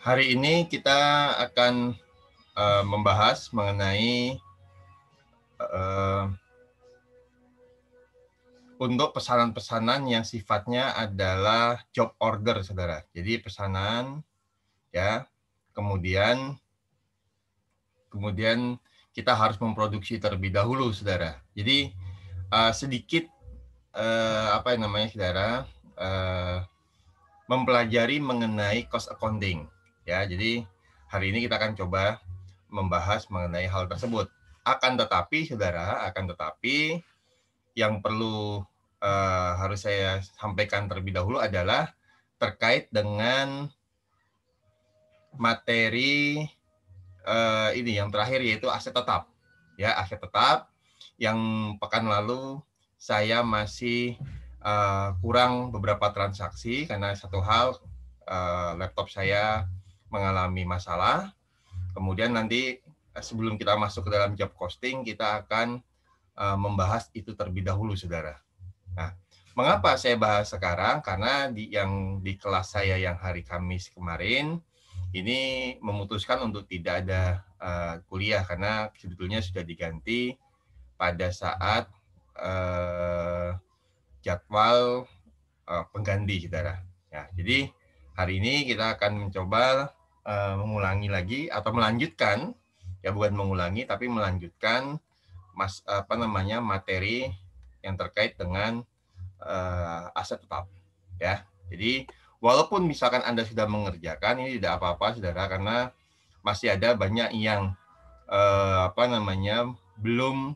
Hari ini kita akan membahas mengenai untuk pesanan-pesanan yang sifatnya adalah job order, saudara. Jadi pesanan, ya, kemudian kita harus memproduksi terlebih dahulu, saudara. Jadi sedikit apa yang namanya, saudara, mempelajari mengenai cost accounting, ya. Jadi hari ini kita akan coba membahas mengenai hal tersebut. Akan tetapi, saudara, yang perlu harus saya sampaikan terlebih dahulu adalah terkait dengan materi ini yang terakhir, yaitu aset tetap. Ya, aset tetap yang pekan lalu saya masih kurang beberapa transaksi karena satu hal, laptop saya mengalami masalah. Kemudian nanti sebelum kita masuk ke dalam job costing, kita akan membahas itu terlebih dahulu, saudara. Nah, mengapa saya bahas sekarang? Karena di kelas saya yang hari Kamis kemarin, ini memutuskan untuk tidak ada kuliah karena sebetulnya sudah diganti pada saat jadwal pengganti, saudara. Ya, jadi hari ini kita akan mencoba mengulangi lagi atau melanjutkan, ya bukan mengulangi tapi melanjutkan materi yang terkait dengan aset tetap, ya. Jadi walaupun misalkan Anda sudah mengerjakan, ini tidak apa-apa, saudara, karena masih ada banyak yang belum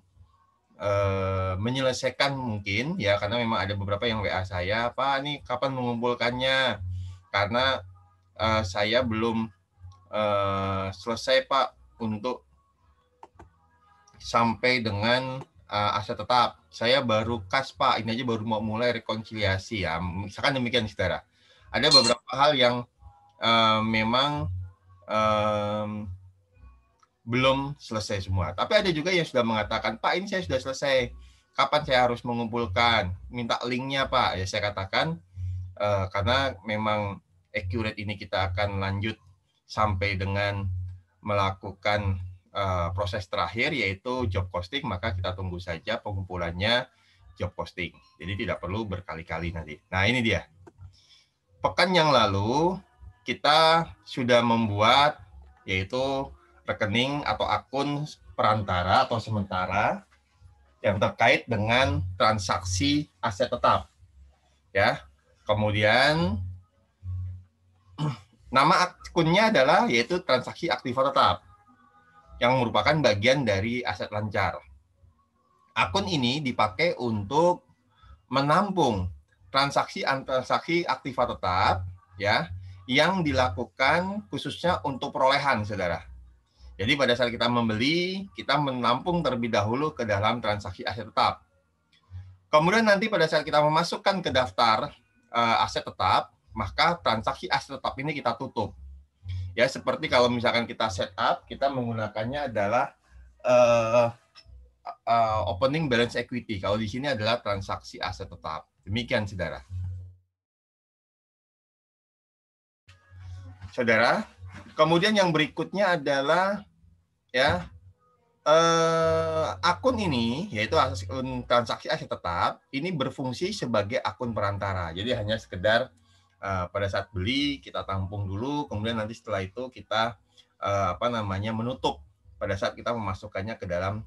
menyelesaikan mungkin, ya, karena memang ada beberapa yang WA saya, Pak, ini kapan mengumpulkannya? Karena saya belum selesai, Pak, untuk sampai dengan aset tetap. Saya baru kas, Pak, ini aja baru mau mulai rekonsiliasi, ya. Misalkan demikian, saudara. Ada beberapa hal yang memang belum selesai semua. Tapi ada juga yang sudah mengatakan, Pak, ini saya sudah selesai. Kapan saya harus mengumpulkan? Minta linknya, Pak. Ya, saya katakan, karena memang accurate ini kita akan lanjut sampai dengan melakukan proses terakhir, yaitu job posting, maka kita tunggu saja pengumpulannya job posting. Jadi tidak perlu berkali-kali nanti. Nah, ini dia. Pekan yang lalu kita sudah membuat yaitu rekening atau akun perantara atau sementara yang terkait dengan transaksi aset tetap, ya. Kemudian nama akunnya adalah yaitu transaksi aktiva tetap yang merupakan bagian dari aset lancar. Akun ini dipakai untuk menampung transaksi aktiva tetap, ya, yang dilakukan khususnya untuk perolehan, saudara. Jadi pada saat kita membeli, kita menampung terlebih dahulu ke dalam transaksi aset tetap. Kemudian nanti pada saat kita memasukkan ke daftar aset tetap, maka transaksi aset tetap ini kita tutup. Ya, seperti kalau misalkan kita setup, kita menggunakannya adalah opening balance equity. Kalau di sini adalah transaksi aset tetap. Demikian, saudara. Saudara, kemudian yang berikutnya adalah, ya, akun ini, yaitu akun transaksi aset tetap, ini berfungsi sebagai akun perantara. Jadi hanya sekedar pada saat beli kita tampung dulu, kemudian nanti setelah itu kita menutup pada saat kita memasukkannya ke dalam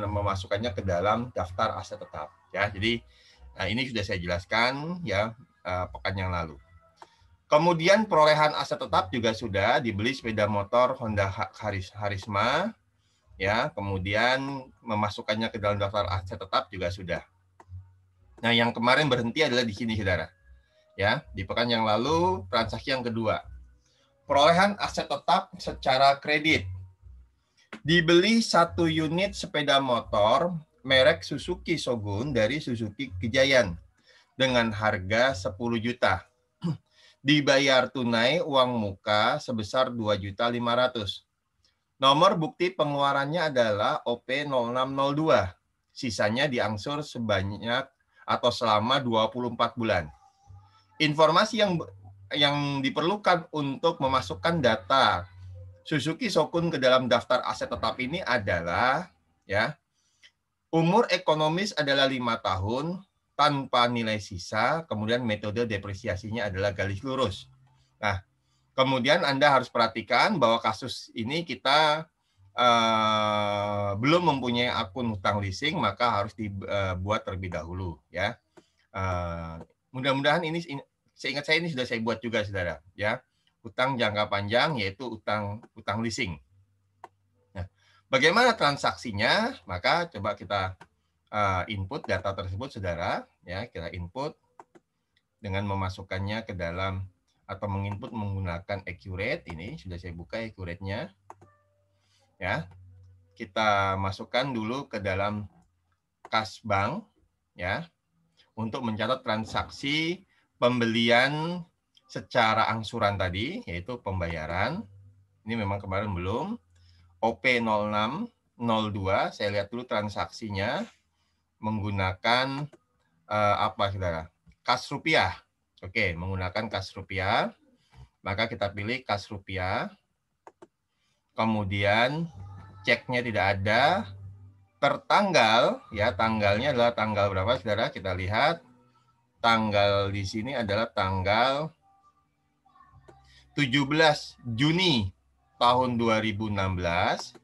memasukkannya ke dalam daftar aset tetap, ya. Jadi ini sudah saya jelaskan, ya, pekan yang lalu. Kemudian perolehan aset tetap juga sudah dibeli sepeda motor Honda Harisma, ya. Kemudian memasukkannya ke dalam daftar aset tetap juga sudah. Nah, yang kemarin berhenti adalah di sini, saudara. Ya, di pekan yang lalu transaksi yang kedua. Perolehan aset tetap secara kredit. Dibeli 1 unit sepeda motor merek Suzuki Shogun dari Suzuki Kejayaan dengan harga 10 juta. Dibayar tunai uang muka sebesar 2.500.000. Nomor bukti pengeluarannya adalah OP0602. Sisanya diangsur sebanyak atau selama 24 bulan. Informasi yang yang diperlukan untuk memasukkan data Suzuki Shogun ke dalam daftar aset tetap ini adalah ya umur ekonomis adalah 5 tahun tanpa nilai sisa, kemudian metode depresiasinya adalah garis lurus. Nah, kemudian Anda harus perhatikan bahwa kasus ini kita belum mempunyai akun hutang leasing, maka harus dibuat terlebih dahulu ya. Mudah-mudahan ini seingat saya ini sudah saya buat juga saudara ya. Hutang jangka panjang yaitu hutang leasing. Nah, bagaimana transaksinya? Maka coba kita input data tersebut saudara ya, kita input dengan memasukkannya ke dalam atau menginput menggunakan Accurate. Ini sudah saya buka Accurate-nya. Ya. Kita masukkan dulu ke dalam kas bank ya untuk mencatat transaksi pembelian secara angsuran tadi yaitu pembayaran. Ini memang kemarin belum. OP0602 saya lihat dulu transaksinya menggunakan apa saudara? Kas rupiah. Oke, menggunakan kas rupiah. Maka kita pilih kas rupiah. Kemudian ceknya tidak ada. Tertanggal, ya tanggalnya adalah tanggal berapa saudara? Kita lihat. Tanggal di sini adalah tanggal 17 Juni tahun 2016.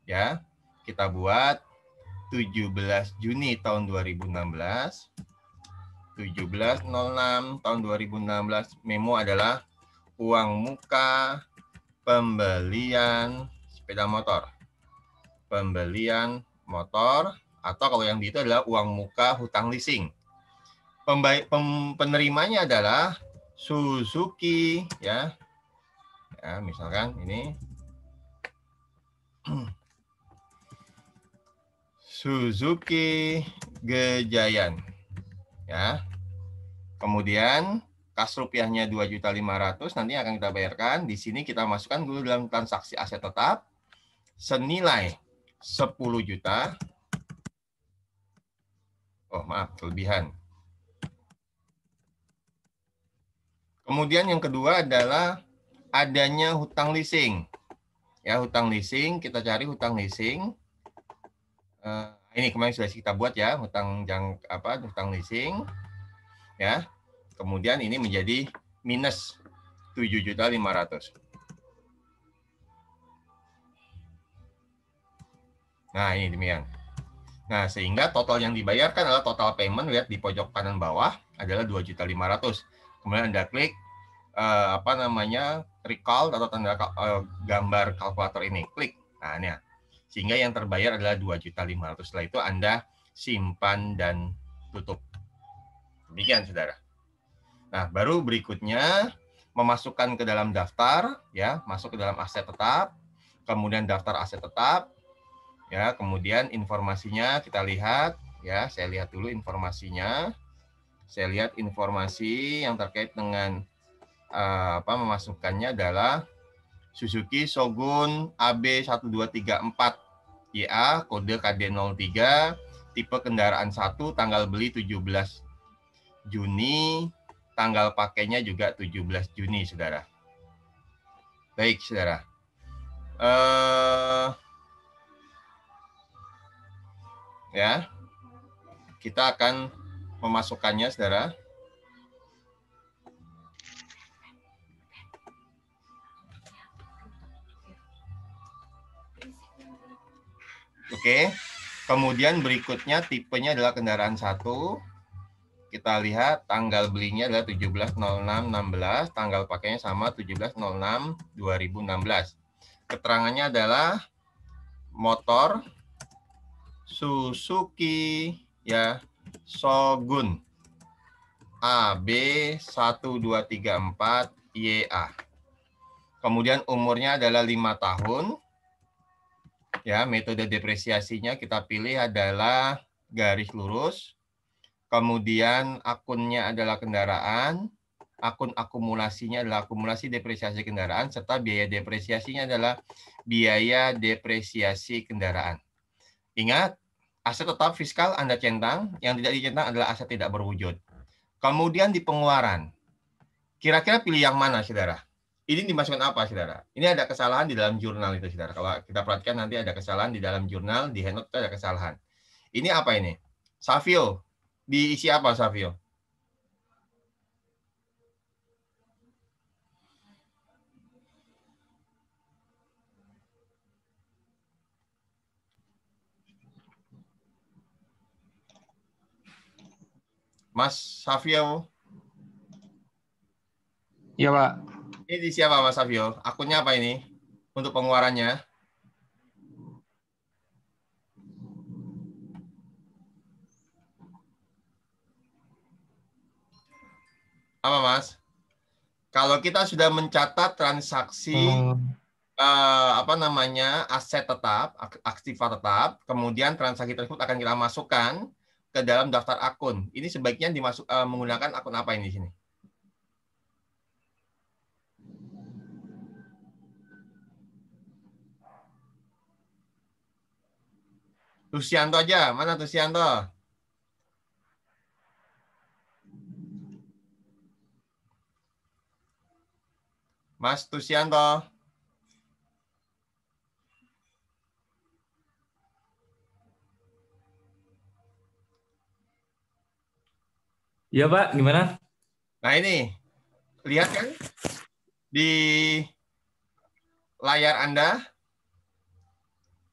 Ya, kita buat 17 Juni tahun 2016. 17.06 tahun 2016. Memo adalah uang muka pembelian sepeda motor. Pembelian motor, atau kalau yang di itu adalah uang muka hutang leasing. Penerimanya adalah Suzuki ya. Ya, misalkan ini Suzuki Gejayan. Ya. Kemudian kas rupiahnya 2.500.000 nanti akan kita bayarkan. Di sini kita masukkan dulu dalam transaksi aset tetap senilai 10 juta. Oh, maaf, kelebihan. Kemudian yang kedua adalah adanya hutang leasing. Ya, hutang leasing, kita cari hutang leasing. Ini kemarin sudah kita buat ya, hutang leasing. Ya. Kemudian ini menjadi minus 7.500.000. Nah, ini demikian. Nah, sehingga total yang dibayarkan adalah total payment, lihat di pojok kanan bawah adalah 2.500.000. Kemudian Anda klik recall atau tanda gambar kalkulator ini, klik. Nah, ini. Sehingga yang terbayar adalah 2.500.000. Setelah itu Anda simpan dan tutup. Demikian, saudara. Nah, baru berikutnya memasukkan ke dalam daftar, ya, masuk ke dalam aset tetap, kemudian daftar aset tetap. Ya, kemudian informasinya kita lihat, ya, saya lihat dulu informasinya. Saya lihat informasi yang terkait dengan memasukkannya adalah Suzuki Shogun AB1234 YA, kode KD03, tipe kendaraan 1, tanggal beli 17 Juni, tanggal pakainya juga 17 Juni, saudara. Baik, saudara. Ya, kita akan memasukkannya, saudara. Oke, kemudian berikutnya tipenya adalah kendaraan 1. Kita lihat tanggal belinya adalah 17.06.16, tanggal pakainya sama 17.06.2016. Keterangannya adalah motor Suzuki ya Shogun AB1234 YA. Kemudian umurnya adalah 5 tahun. Ya, metode depresiasinya kita pilih adalah garis lurus. Kemudian akunnya adalah kendaraan. Akun akumulasinya adalah akumulasi depresiasi kendaraan, serta biaya depresiasinya adalah biaya depresiasi kendaraan. Ingat, aset tetap fiskal Anda centang, yang tidak dicentang adalah aset tidak berwujud. Kemudian di pengeluaran, Kira-kira pilih yang mana, saudara? Ini dimasukkan apa, saudara? Ini ada kesalahan di dalam jurnal itu, saudara. Kalau kita perhatikan nanti ada kesalahan di dalam jurnal, di handout itu ada kesalahan. Ini apa ini? Savio. Diisi apa, Savio? Mas Savio. Iya, Pak. Ini di siapa, Mas Savio? Akunnya apa ini? Untuk pengeluarannya? Apa, Mas? Kalau kita sudah mencatat transaksi apa namanya, aset tetap, aktiva tetap, kemudian transaksi tersebut akan kita masukkan ke dalam daftar akun. Ini sebaiknya menggunakan akun apa ini di sini? Tusianto aja. Mana Tusianto? Mas Tusianto. Iya Pak, gimana? Nah ini, lihat kan di layar Anda,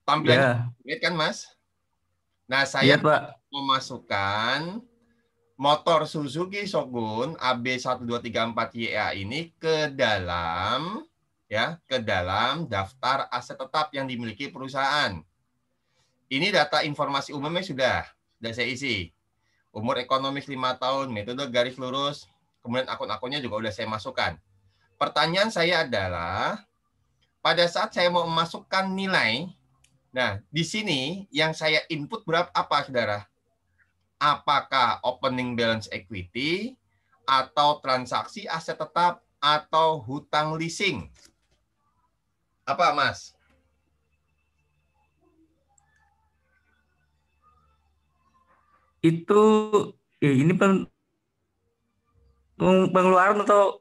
tampilan lihat kan Mas? Nah saya memasukkan motor Suzuki Shogun AB1234YA ini ke dalam daftar aset tetap yang dimiliki perusahaan. Ini data informasi umumnya sudah saya isi. Umur ekonomis 5 tahun, metode garis lurus, kemudian akun-akunnya juga udah saya masukkan. Pertanyaan saya adalah, pada saat saya mau memasukkan nilai, nah di sini yang saya input berapa apa, saudara? Apakah opening balance equity, atau transaksi aset tetap, atau hutang leasing? Apa, Mas? Itu ini pengeluaran atau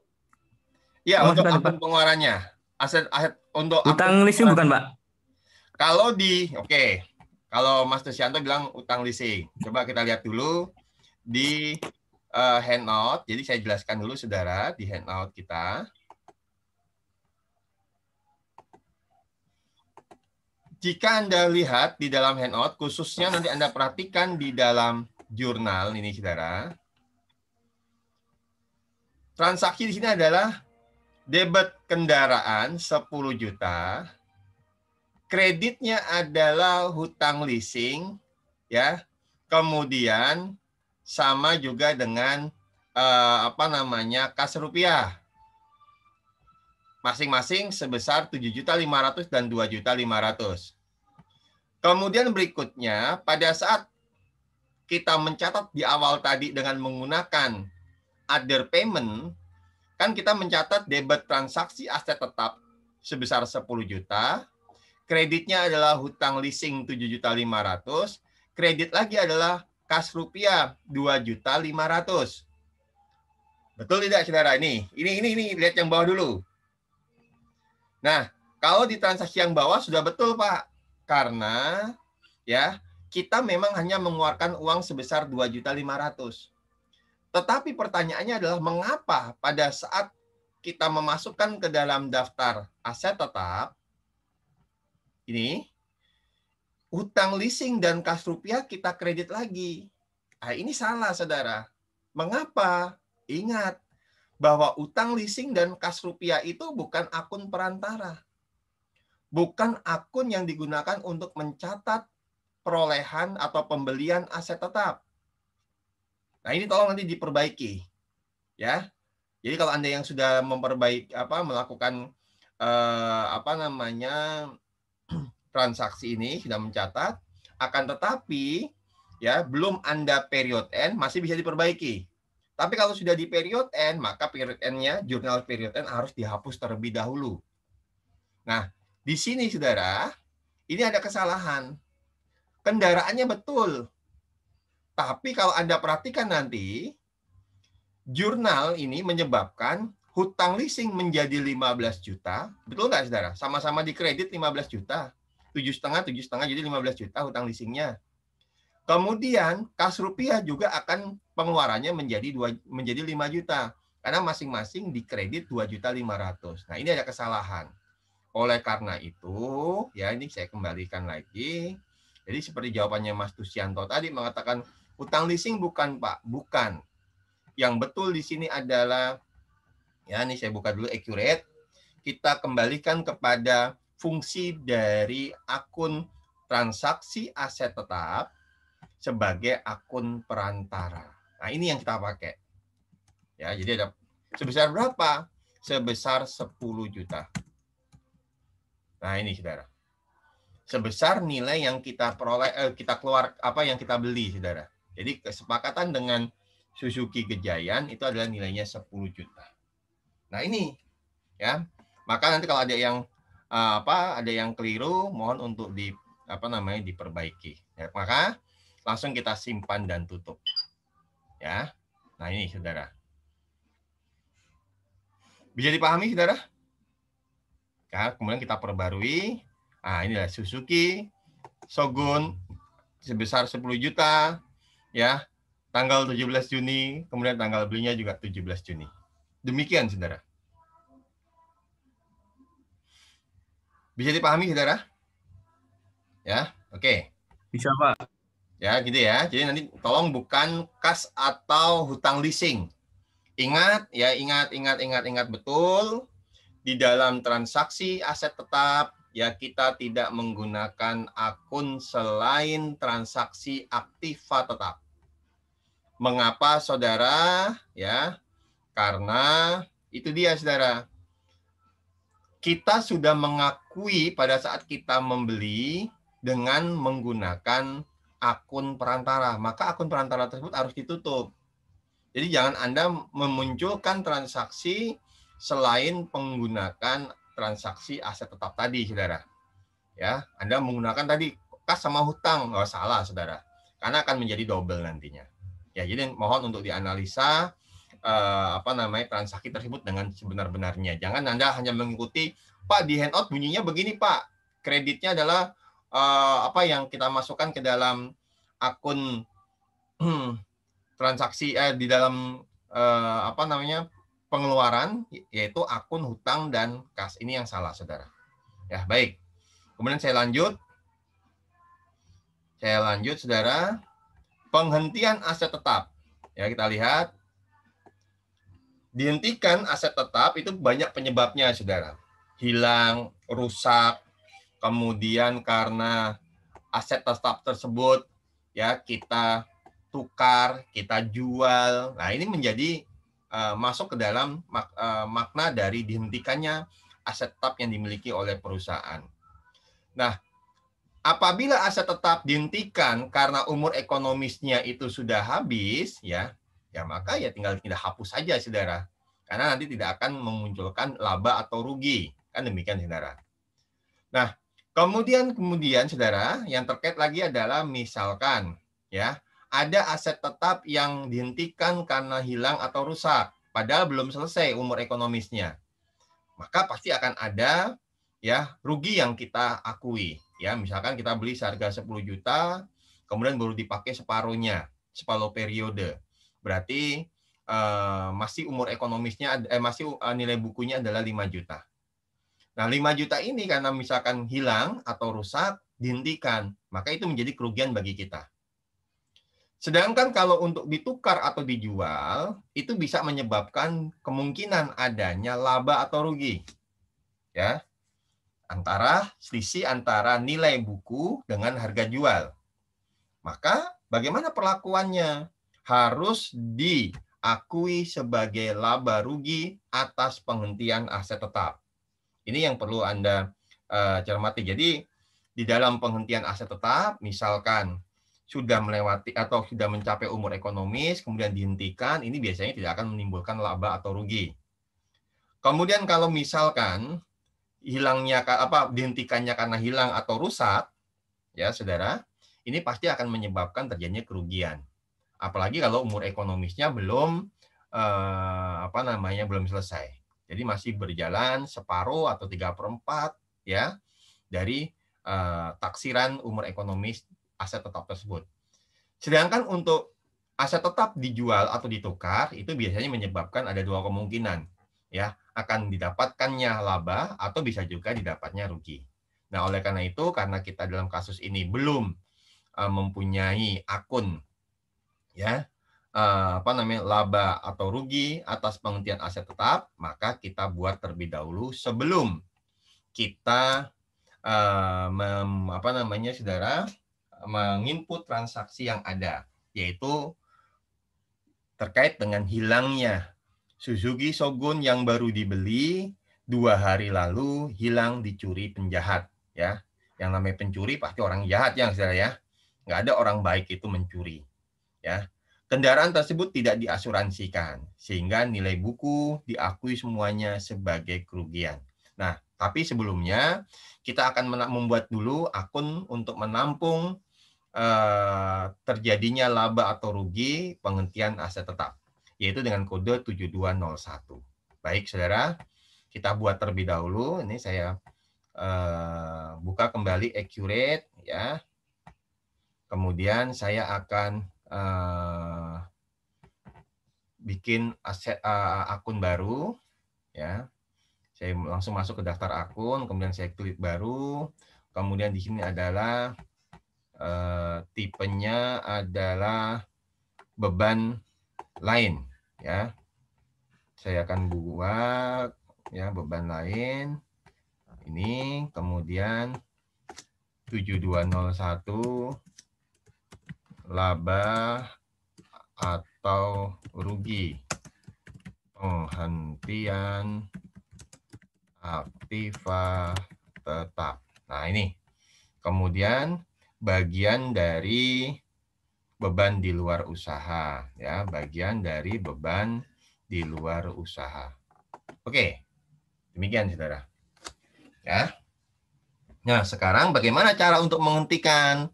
ya untuk akun pengeluarannya, aset untuk utang leasing bukan, Pak? Kalau kalau Mas Tusianto bilang utang leasing, coba kita lihat dulu di handout. Jadi saya jelaskan dulu, saudara, di handout kita. Jika Anda lihat di dalam handout, khususnya nanti Anda perhatikan di dalam jurnal ini, saudara. Transaksi di sini adalah debit kendaraan 10 juta. Kreditnya adalah hutang leasing, ya. Kemudian sama juga dengan kas rupiah. Masing-masing sebesar 7.500.000 dan 2.500.000. Kemudian berikutnya, pada saat kita mencatat di awal tadi dengan menggunakan other payment, kan kita mencatat debit transaksi aset tetap sebesar 10 juta, kreditnya adalah hutang leasing 7.500.000, kredit lagi adalah kas rupiah 2.500.000. Betul tidak, saudara? Ini lihat yang bawah dulu. Nah, kalau di transaksi yang bawah sudah betul, Pak. Karena ya, kita memang hanya mengeluarkan uang sebesar 2.500.000. Tetapi pertanyaannya adalah mengapa pada saat kita memasukkan ke dalam daftar aset tetap ini hutang leasing dan kas rupiah kita kredit lagi. Nah, ini salah, saudara. Mengapa? Ingat bahwa utang leasing dan kas rupiah itu bukan akun perantara. Bukan akun yang digunakan untuk mencatat perolehan atau pembelian aset tetap. Nah, ini tolong nanti diperbaiki. Ya. Jadi kalau Anda yang sudah melakukan transaksi ini, sudah mencatat, akan tetapi ya belum Anda period end, masih bisa diperbaiki. Tapi kalau sudah di period end, maka period end-nya, jurnal period end harus dihapus terlebih dahulu. Nah, di sini, saudara, ini ada kesalahan. Kendaraannya betul. Tapi kalau Anda perhatikan nanti, jurnal ini menyebabkan hutang leasing menjadi 15 juta, betul nggak saudara? Sama-sama dikredit 15 juta, 7,5 jadi 15 juta hutang leasingnya. Kemudian kas rupiah juga akan pengeluarannya menjadi 5 juta karena masing-masing dikredit 2.500.000. Nah, ini ada kesalahan. Oleh karena itu, ya ini saya kembalikan lagi. Jadi seperti jawabannya Mas Tusianto tadi mengatakan hutang leasing bukan, Pak, bukan. Yang betul di sini adalah, ya ini saya buka dulu accurate, kita kembalikan kepada fungsi dari akun transaksi aset tetap sebagai akun perantara. Nah, ini yang kita pakai. Ya, jadi ada sebesar berapa? Sebesar 10 juta. Nah, ini Saudara. Sebesar nilai yang kita peroleh kita keluar yang kita beli, Saudara. Jadi kesepakatan dengan Suzuki Gejayan itu adalah nilainya 10 juta. Nah, ini ya. Maka nanti kalau ada yang ada yang keliru, mohon untuk diperbaiki. Ya, maka langsung kita simpan dan tutup. Ya. Nah, ini Saudara. Bisa dipahami Saudara? Ya, kemudian kita perbarui. Nah, inilah Suzuki Shogun sebesar 10 juta ya. Tanggal 17 Juni, kemudian tanggal belinya juga 17 Juni. Demikian Saudara. Bisa dipahami Saudara? Ya, oke. Bisa, Pak. Ya, gitu ya. Jadi nanti tolong bukan kas atau hutang leasing. Ingat betul di dalam transaksi aset tetap ya kita tidak menggunakan akun selain transaksi aktiva tetap. Mengapa Saudara? Ya, karena itu dia Saudara. Kita sudah mengakui pada saat kita membeli dengan menggunakan akun perantara, maka akun perantara tersebut harus ditutup. Jadi jangan Anda memunculkan transaksi selain menggunakan transaksi aset tetap tadi, Saudara. Ya, Anda menggunakan tadi kas sama hutang, nggak salah, Saudara. Karena akan menjadi double nantinya. Ya, jadi mohon untuk dianalisa transaksi tersebut dengan sebenar-benarnya. Jangan Anda hanya mengikuti, Pak di handout bunyinya begini, Pak. Kreditnya adalah yang kita masukkan ke dalam akun transaksi di dalam pengeluaran, yaitu akun hutang dan kas. Ini yang salah, Saudara. Ya, baik. Kemudian saya lanjut, Saudara. Penghentian aset tetap. Ya, kita lihat. Dihentikan aset tetap itu banyak penyebabnya, Saudara. Hilang, rusak, kemudian karena aset tetap tersebut ya kita tukar, kita jual. Nah, ini menjadi masuk ke dalam makna dari dihentikannya aset tetap yang dimiliki oleh perusahaan. Nah, apabila aset tetap dihentikan karena umur ekonomisnya itu sudah habis, ya maka ya tinggal hapus saja, Saudara. Karena nanti tidak akan memunculkan laba atau rugi. Kan demikian, Saudara. Nah, kemudian Saudara, yang terkait lagi adalah misalkan ya, ada aset tetap yang dihentikan karena hilang atau rusak, padahal belum selesai umur ekonomisnya. Maka pasti akan ada ya rugi yang kita akui. Ya, misalkan kita beli seharga 10 juta, kemudian baru dipakai separuhnya, separuh periode. Berarti masih umur ekonomisnya masih nilai bukunya adalah 5 juta. Nah, 5 juta ini karena misalkan hilang atau rusak, dihentikan, maka itu menjadi kerugian bagi kita. Sedangkan kalau untuk ditukar atau dijual, itu bisa menyebabkan kemungkinan adanya laba atau rugi. Ya. Selisih antara nilai buku dengan harga jual. Maka bagaimana perlakuannya? Harus diakui sebagai laba rugi atas penghentian aset tetap. Ini yang perlu Anda cermati. Jadi di dalam penghentian aset tetap, misalkan sudah melewati atau sudah mencapai umur ekonomis, kemudian dihentikan, ini biasanya tidak akan menimbulkan laba atau rugi. Kemudian kalau misalkan dihentikannya karena hilang atau rusak, ya Saudara, ini pasti akan menyebabkan terjadinya kerugian. Apalagi kalau umur ekonomisnya belum belum selesai. Jadi masih berjalan separuh atau 3/4 ya dari taksiran umur ekonomis aset tetap tersebut. Sedangkan untuk aset tetap dijual atau ditukar itu biasanya menyebabkan ada dua kemungkinan ya, akan didapatkannya laba atau bisa juga didapatnya rugi. Nah, oleh karena itu karena kita dalam kasus ini belum mempunyai akun ya laba atau rugi atas penghentian aset tetap, maka kita buat terlebih dahulu sebelum kita saudara menginput transaksi yang ada, yaitu terkait dengan hilangnya Suzuki Shogun yang baru dibeli 2 hari lalu hilang dicuri penjahat ya. Yang namanya pencuri pasti orang jahat ya saudara ya. Nggak ada orang baik itu mencuri ya. Kendaraan tersebut tidak diasuransikan sehingga nilai buku diakui semuanya sebagai kerugian. Nah, tapi sebelumnya kita akan membuat dulu akun untuk menampung terjadinya laba atau rugi penghentian aset tetap, yaitu dengan kode 7201. Baik, saudara, kita buat terlebih dahulu. Ini saya buka kembali Accurate, ya. Kemudian saya akan bikin akun baru, ya. Saya langsung masuk ke daftar akun, kemudian saya klik baru. Kemudian di sini adalah tipenya adalah beban lain ya. Saya akan buat ya beban lain ini, kemudian 7201 laba atau rugi penghentian aktiva tetap. Nah, ini kemudian bagian dari beban di luar usaha ya, bagian dari beban di luar usaha. Oke, demikian saudara ya. Nah, sekarang bagaimana cara untuk menghentikan?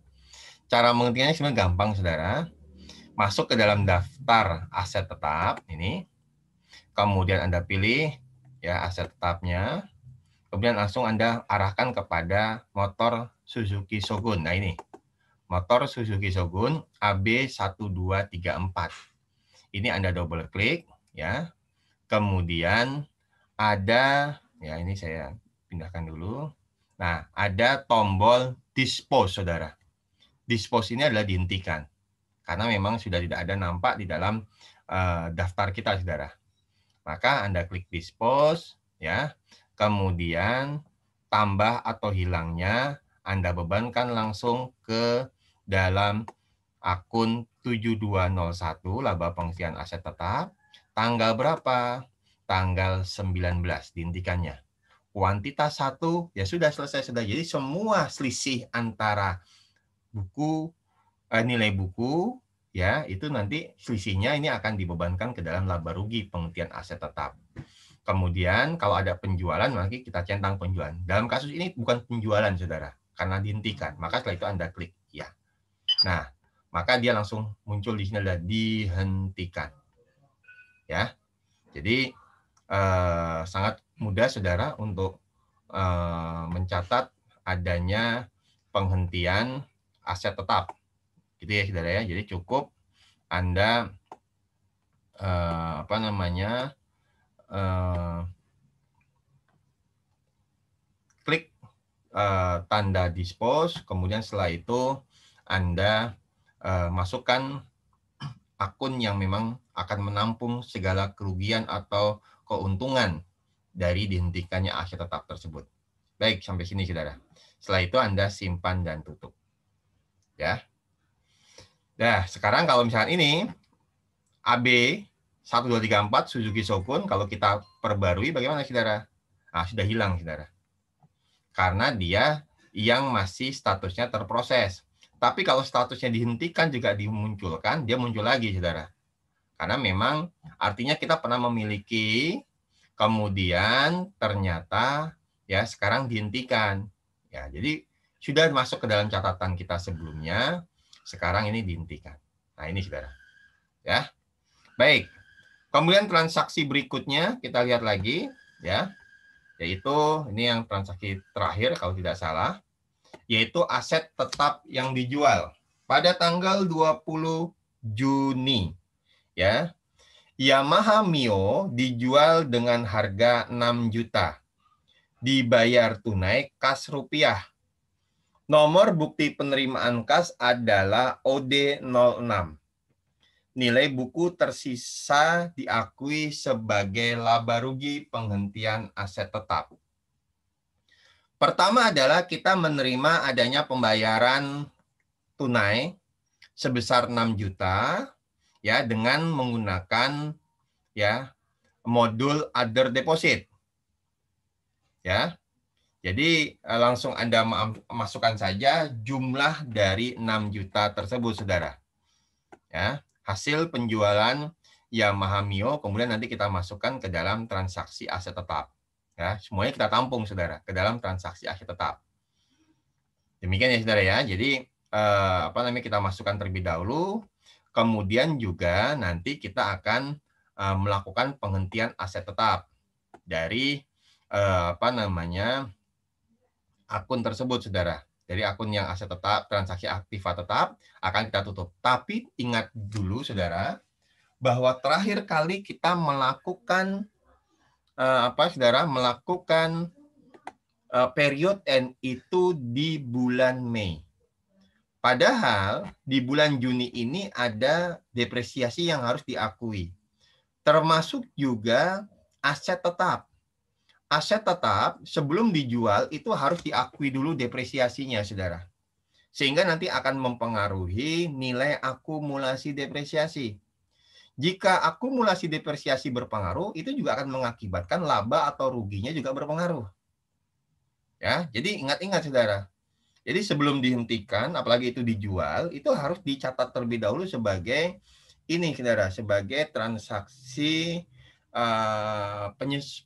Cara menghentikannya sebenarnya gampang saudara. Masuk ke dalam daftar aset tetap ini, kemudian Anda pilih ya aset tetapnya, kemudian langsung Anda arahkan kepada motor Suzuki Shogun. Nah, ini motor Suzuki Shogun AB1234. Ini Anda double klik ya. Kemudian ada ya, ini saya pindahkan dulu. Nah, ada tombol dispose saudara. Dispose ini adalah dihentikan. Karena memang sudah tidak ada nampak di dalam daftar kita saudara. Maka Anda klik dispose ya. Kemudian tambah atau hilangnya Anda bebankan langsung ke dalam akun 7201 laba pengisian aset tetap. Tanggal berapa? Tanggal 19 dihentikannya. Kuantitas 1 ya sudah selesai sudah. Jadi semua selisih antara buku nilai buku ya itu nanti selisihnya ini akan dibebankan ke dalam laba rugi penghentian aset tetap. Kemudian kalau ada penjualan nanti kita centang penjualan. Dalam kasus ini bukan penjualan saudara karena dihentikan. Maka setelah itu Anda klik ya. Nah, maka dia langsung muncul di sini adalah dihentikan. Ya. Jadi sangat mudah saudara untuk mencatat adanya penghentian aset tetap. Gitu ya saudara ya. Jadi cukup Anda klik tanda dispose, kemudian setelah itu Anda masukkan akun yang memang akan menampung segala kerugian atau keuntungan dari dihentikannya aset tetap tersebut. Baik, sampai sini saudara. Setelah itu Anda simpan dan tutup. Ya. Nah, sekarang kalau misalkan ini AB 1234 Suzuki Shogun, kalau kita perbarui bagaimana saudara? Nah, sudah hilang saudara. Karena dia yang masih statusnya terproses. Tapi kalau statusnya dihentikan juga dimunculkan, dia muncul lagi, saudara. Karena memang artinya kita pernah memiliki, kemudian ternyata ya sekarang dihentikan. Ya, jadi sudah masuk ke dalam catatan kita sebelumnya, sekarang ini dihentikan. Nah, ini saudara. Ya, baik. Kemudian transaksi berikutnya kita lihat lagi. ya, yaitu ini yang transaksi terakhir kalau tidak salah, yaitu aset tetap yang dijual pada tanggal 20 Juni, ya. Yamaha Mio dijual dengan harga 6 juta. Dibayar tunai kas rupiah. Nomor bukti penerimaan kas adalah OD06. Nilai buku tersisa diakui sebagai laba rugi penghentian aset tetap. Pertama adalah kita menerima adanya pembayaran tunai sebesar 6 juta ya dengan menggunakan ya modul other deposit. Ya. Jadi langsung Anda masukkan saja jumlah dari 6 juta tersebut, Saudara. Ya, hasil penjualan Yamaha Mio kemudian nanti kita masukkan ke dalam transaksi aset tetap. Ya, semuanya kita tampung, Saudara, ke dalam transaksi aset tetap. Demikian ya, Saudara ya. Jadi kita masukkan terlebih dahulu, kemudian juga nanti kita akan melakukan penghentian aset tetap dari akun tersebut, Saudara. Dari akun yang aset tetap, transaksi aktiva tetap akan kita tutup. Tapi ingat dulu, Saudara, bahwa terakhir kali kita melakukan melakukan period end itu di bulan Mei. Padahal di bulan Juni ini ada depresiasi yang harus diakui. Termasuk juga aset tetap. Aset tetap sebelum dijual itu harus diakui dulu depresiasinya, Saudara. Sehingga nanti akan mempengaruhi nilai akumulasi depresiasi. Jika akumulasi depresiasi berpengaruh, itu juga akan mengakibatkan laba atau ruginya juga berpengaruh. Ya, jadi ingat-ingat, Saudara. Jadi sebelum dihentikan, apalagi itu dijual, itu harus dicatat terlebih dahulu sebagai ini, Saudara, sebagai transaksi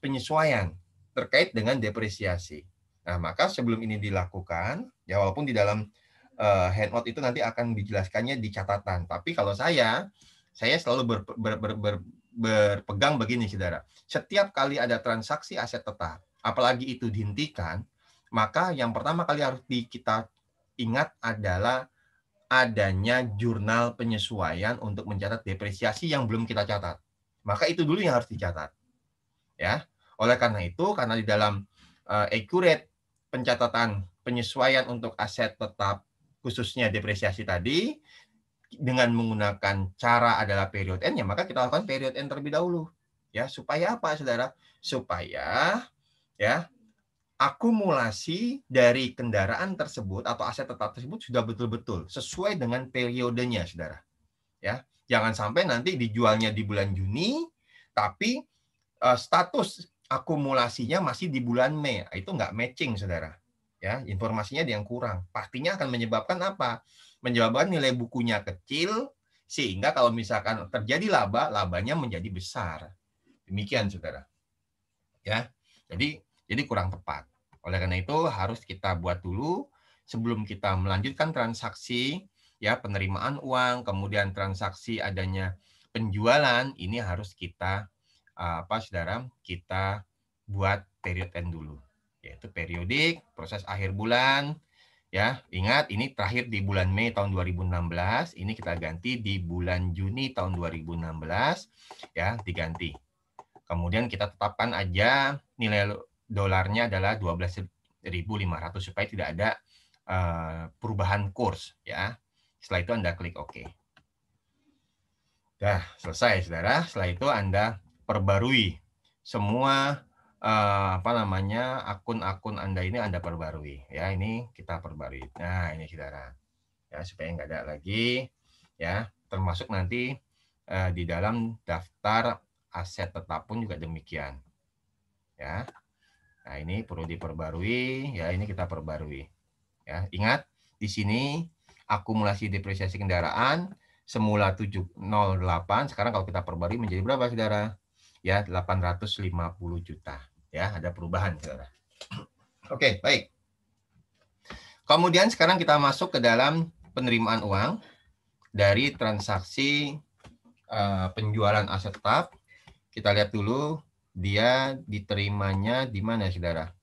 penyesuaian terkait dengan depresiasi. Nah, maka sebelum ini dilakukan, ya walaupun di dalam handout itu nanti akan dijelaskannya di catatan. Tapi kalau saya selalu berpegang begini, Saudara. Setiap kali ada transaksi aset tetap, apalagi itu dihentikan, maka yang pertama kali harus kita ingat adalah adanya jurnal penyesuaian untuk mencatat depresiasi yang belum kita catat. Maka itu dulu yang harus dicatat. Ya. Oleh karena itu, karena di dalam accurate pencatatan penyesuaian untuk aset tetap khususnya depresiasi tadi dengan menggunakan cara adalah period end, ya maka kita lakukan period end terlebih dahulu. Ya, supaya apa, Saudara? Supaya ya akumulasi dari kendaraan tersebut atau aset tetap tersebut sudah betul-betul sesuai dengan periodenya, Saudara. Ya, jangan sampai nanti dijualnya di bulan Juni, tapi status akumulasinya masih di bulan Mei. Itu nggak matching, Saudara. Ya, informasinya yang kurang. Pastinya akan menyebabkan apa? Menyebabkan nilai bukunya kecil, sehingga kalau misalkan terjadi laba, labanya menjadi besar. Demikian, Saudara. Ya, jadi kurang tepat. Oleh karena itu harus kita buat dulu sebelum kita melanjutkan transaksi ya penerimaan uang, kemudian transaksi adanya penjualan, ini harus kita Saudara, kita buat period end dulu. Yaitu periodik, proses akhir bulan. Ya, ingat ini terakhir di bulan Mei tahun 2016, ini kita ganti di bulan Juni tahun 2016 ya, diganti. Kemudian kita tetapkan aja nilai dolarnya adalah 12.500 supaya tidak ada perubahan kurs ya. Setelah itu Anda klik OK. Dah, selesai, Saudara. Setelah itu Anda perbarui semua akun-akun Anda ini Anda perbarui ya. Ini kita perbarui. Nah, ini Saudara. Ya, supaya nggak ada lagi ya, termasuk nanti di dalam daftar aset tetap pun juga demikian. Ya. Nah, ini perlu diperbarui ya, ini kita perbarui. Ya, ingat di sini akumulasi depresiasi kendaraan semula 708, sekarang kalau kita perbarui menjadi berapa, Saudara? Ya, 850 juta. Ya, ada perubahan, Saudara. Oke, baik. Kemudian sekarang kita masuk ke dalam penerimaan uang dari transaksi penjualan aset tetap. Kita lihat dulu dia diterimanya di mana, saudara?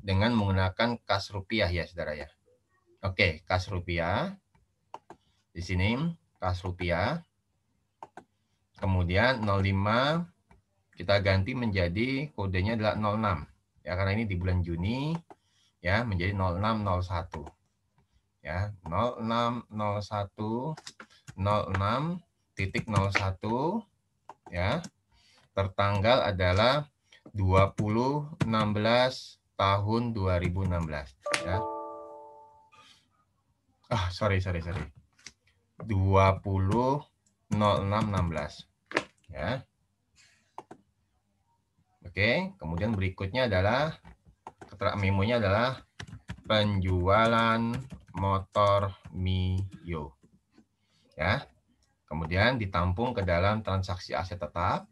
Dengan menggunakan kas rupiah ya, saudara ya. Oke, kas rupiah. Di sini kas rupiah. Kemudian 05 kita ganti menjadi kodenya adalah 06. Ya, karena ini di bulan Juni ya, menjadi 0601. Ya, 0601 06.01 ya. Tertanggal adalah 20/16 tahun 2016 ya. Sorry. 20/06/16 ya. Oke, kemudian berikutnya adalah keterangan memonya adalah penjualan motor Mio. Ya. Kemudian ditampung ke dalam transaksi aset tetap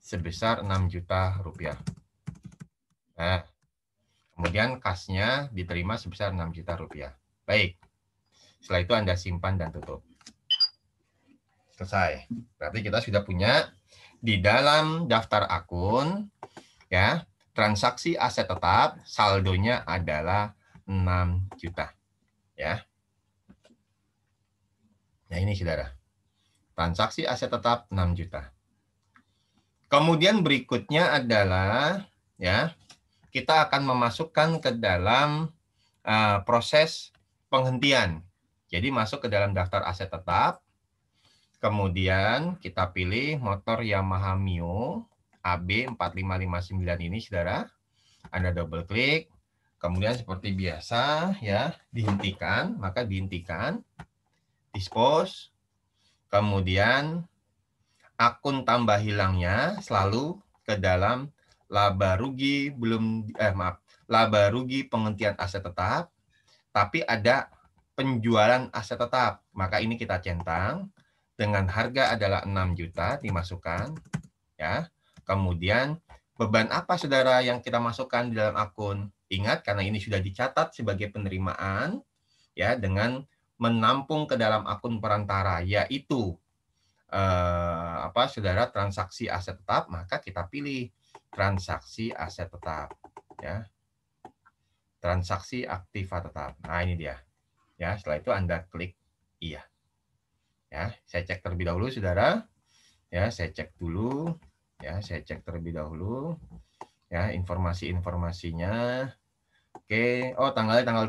sebesar 6 juta rupiah. Nah, kemudian kasnya diterima sebesar 6 juta rupiah. Baik. Setelah itu Anda simpan dan tutup. Selesai. Berarti kita sudah punya di dalam daftar akun ya, transaksi aset tetap saldonya adalah 6 juta. Ya. Nah, ini saudara. Transaksi aset tetap 6 juta. Kemudian berikutnya adalah ya, kita akan memasukkan ke dalam proses penghentian. Jadi masuk ke dalam daftar aset tetap. Kemudian kita pilih motor Yamaha Mio AB 4559 ini, saudara. Anda double klik. Kemudian seperti biasa ya, dihentikan, maka dihentikan. Dispose. Kemudian akun tambah hilangnya selalu ke dalam laba rugi laba rugi penghentian aset tetap, tapi ada penjualan aset tetap. Maka ini kita centang dengan harga adalah 6 juta dimasukkan ya. Kemudian beban apa saudara yang kita masukkan di dalam akun? Ingat, karena ini sudah dicatat sebagai penerimaan ya, dengan menampung ke dalam akun perantara, yaitu saudara, transaksi aset tetap, maka kita pilih transaksi aset tetap ya, transaksi aktiva tetap. Nah, ini dia ya. Setelah itu Anda klik iya ya. Saya cek terlebih dahulu saudara ya, saya cek dulu ya, saya cek terlebih dahulu ya informasinya. Oke, tanggalnya tanggal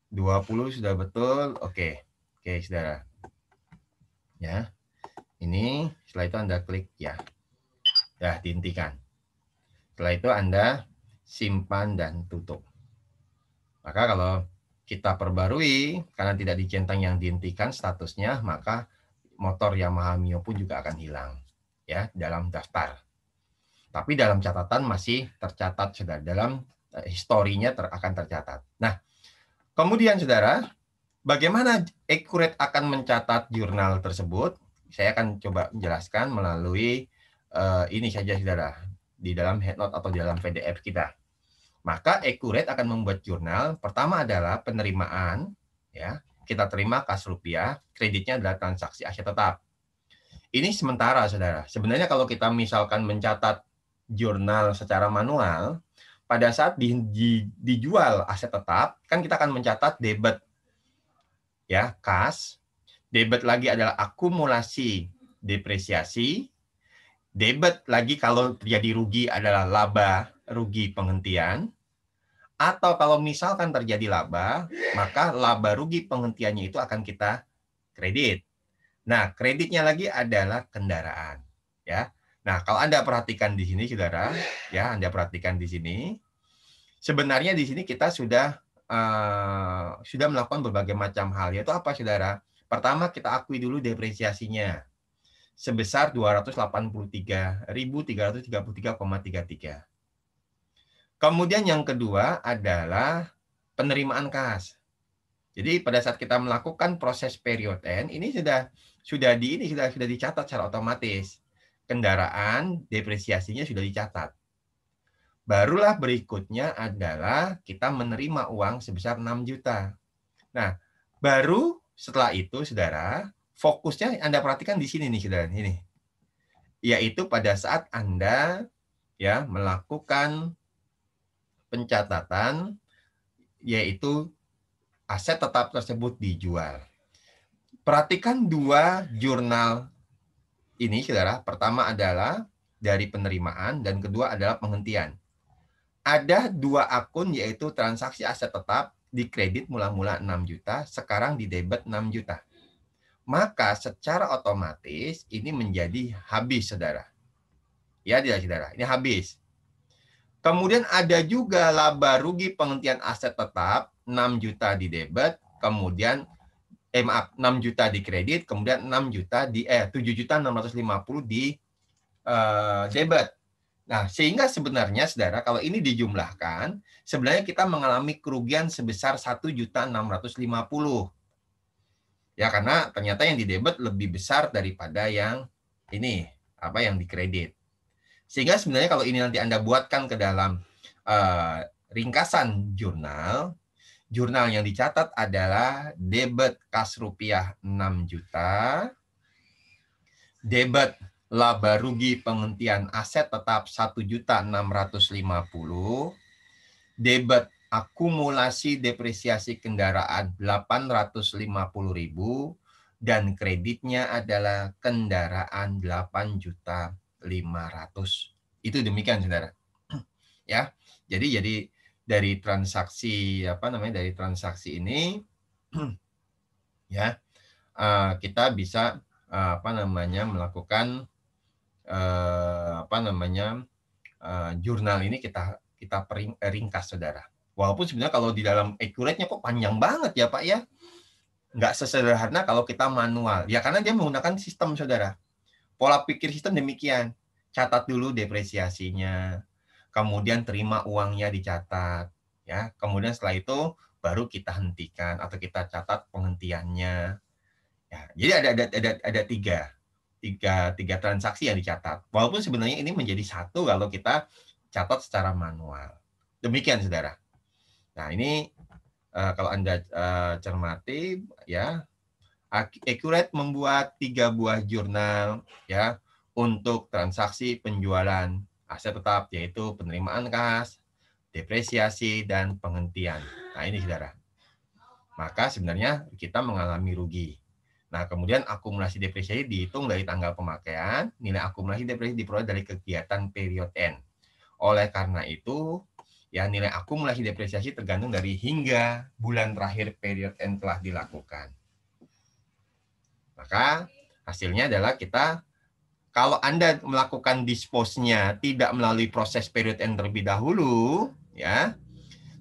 20 sudah betul. Oke saudara ya. Ini setelah itu Anda klik ya. Ya, dihentikan. Setelah itu Anda simpan dan tutup. Maka kalau kita perbarui karena tidak dicentang yang dihentikan statusnya, maka motor Yamaha Mio pun juga akan hilang ya dalam daftar. Tapi dalam catatan masih tercatat, saudara. Dalam historinya akan tercatat. Nah, kemudian saudara, bagaimana Accurate akan mencatat jurnal tersebut? Saya akan coba menjelaskan melalui ini saja saudara, di dalam headnote atau di dalam PDF kita. Maka Accurate akan membuat jurnal. Pertama adalah penerimaan ya. Kita terima kas rupiah, kreditnya adalah transaksi aset tetap. Ini sementara saudara. Sebenarnya kalau kita misalkan mencatat jurnal secara manual, pada saat dijual aset tetap, kan kita akan mencatat debit ya, kas. Debit lagi adalah akumulasi depresiasi. Debit lagi kalau terjadi rugi adalah laba rugi penghentian. Atau kalau misalkan terjadi laba, maka laba rugi penghentiannya itu akan kita kredit. Nah, kreditnya lagi adalah kendaraan, ya. Nah, kalau Anda perhatikan di sini, saudara, ya, Anda perhatikan di sini. Sebenarnya di sini kita sudah melakukan berbagai macam hal, yaitu apa, saudara? Pertama, kita akui dulu depresiasinya sebesar 283.333,33. Kemudian yang kedua adalah penerimaan kas. Jadi pada saat kita melakukan proses period end, ini sudah dicatat secara otomatis. Kendaraan depresiasinya sudah dicatat. Barulah berikutnya adalah kita menerima uang sebesar 6 juta. Nah, baru setelah itu saudara, fokusnya Anda perhatikan di sini nih saudara, ini. yaitu pada saat Anda ya melakukan pencatatan, yaitu aset tetap tersebut dijual. Perhatikan dua jurnal ini, saudara. Pertama adalah dari penerimaan dan kedua adalah penghentian. Ada dua akun, yaitu transaksi aset tetap di kredit mula-mula 6 juta, sekarang di debit 6 juta. Maka secara otomatis ini menjadi habis, saudara. Ya, tidak, saudara. Ini habis. Kemudian ada juga laba rugi penghentian aset tetap 6 juta di debit, kemudian 6 juta di kredit, kemudian 6 juta di 7.650 di debit. Nah, sehingga sebenarnya saudara kalau ini dijumlahkan, sebenarnya kita mengalami kerugian sebesar 1.650. Ya, karena ternyata yang di debit lebih besar daripada yang ini, yang di kredit. Sehingga sebenarnya kalau ini nanti Anda buatkan ke dalam ringkasan jurnal yang dicatat adalah debit kas rupiah 6 juta, debit laba rugi penghentian aset tetap 1.650, debit akumulasi depresiasi kendaraan 850.000, dan kreditnya adalah kendaraan 8.500.000. Itu demikian, saudara. Ya, jadi dari transaksi dari transaksi ini ya kita bisa melakukan jurnal ini kita ringkas, saudara. Walaupun sebenarnya kalau di dalam accurate-nya kok panjang banget ya Pak ya, nggak sesederhana kalau kita manual ya, karena dia menggunakan sistem, saudara. Pola pikir sistem demikian, catat dulu depresiasinya, kemudian terima uangnya dicatat, ya. Kemudian setelah itu baru kita hentikan atau kita catat penghentiannya. Ya, jadi ada tiga transaksi yang dicatat. Walaupun sebenarnya ini menjadi satu kalau kita catat secara manual. Demikian, saudara. Nah, ini kalau Anda cermati, ya, Accurate membuat 3 buah jurnal, ya, untuk transaksi penjualan aset tetap, yaitu penerimaan kas, depresiasi, dan penghentian. Nah, ini, saudara. Maka sebenarnya kita mengalami rugi. Nah, kemudian akumulasi depresiasi dihitung dari tanggal pemakaian, nilai akumulasi depresiasi diperoleh dari kegiatan period end. Oleh karena itu, ya, nilai akumulasi depresiasi tergantung dari hingga bulan terakhir period end telah dilakukan. Maka hasilnya adalah kalau Anda melakukan dispose-nya tidak melalui proses period end terlebih dahulu, ya,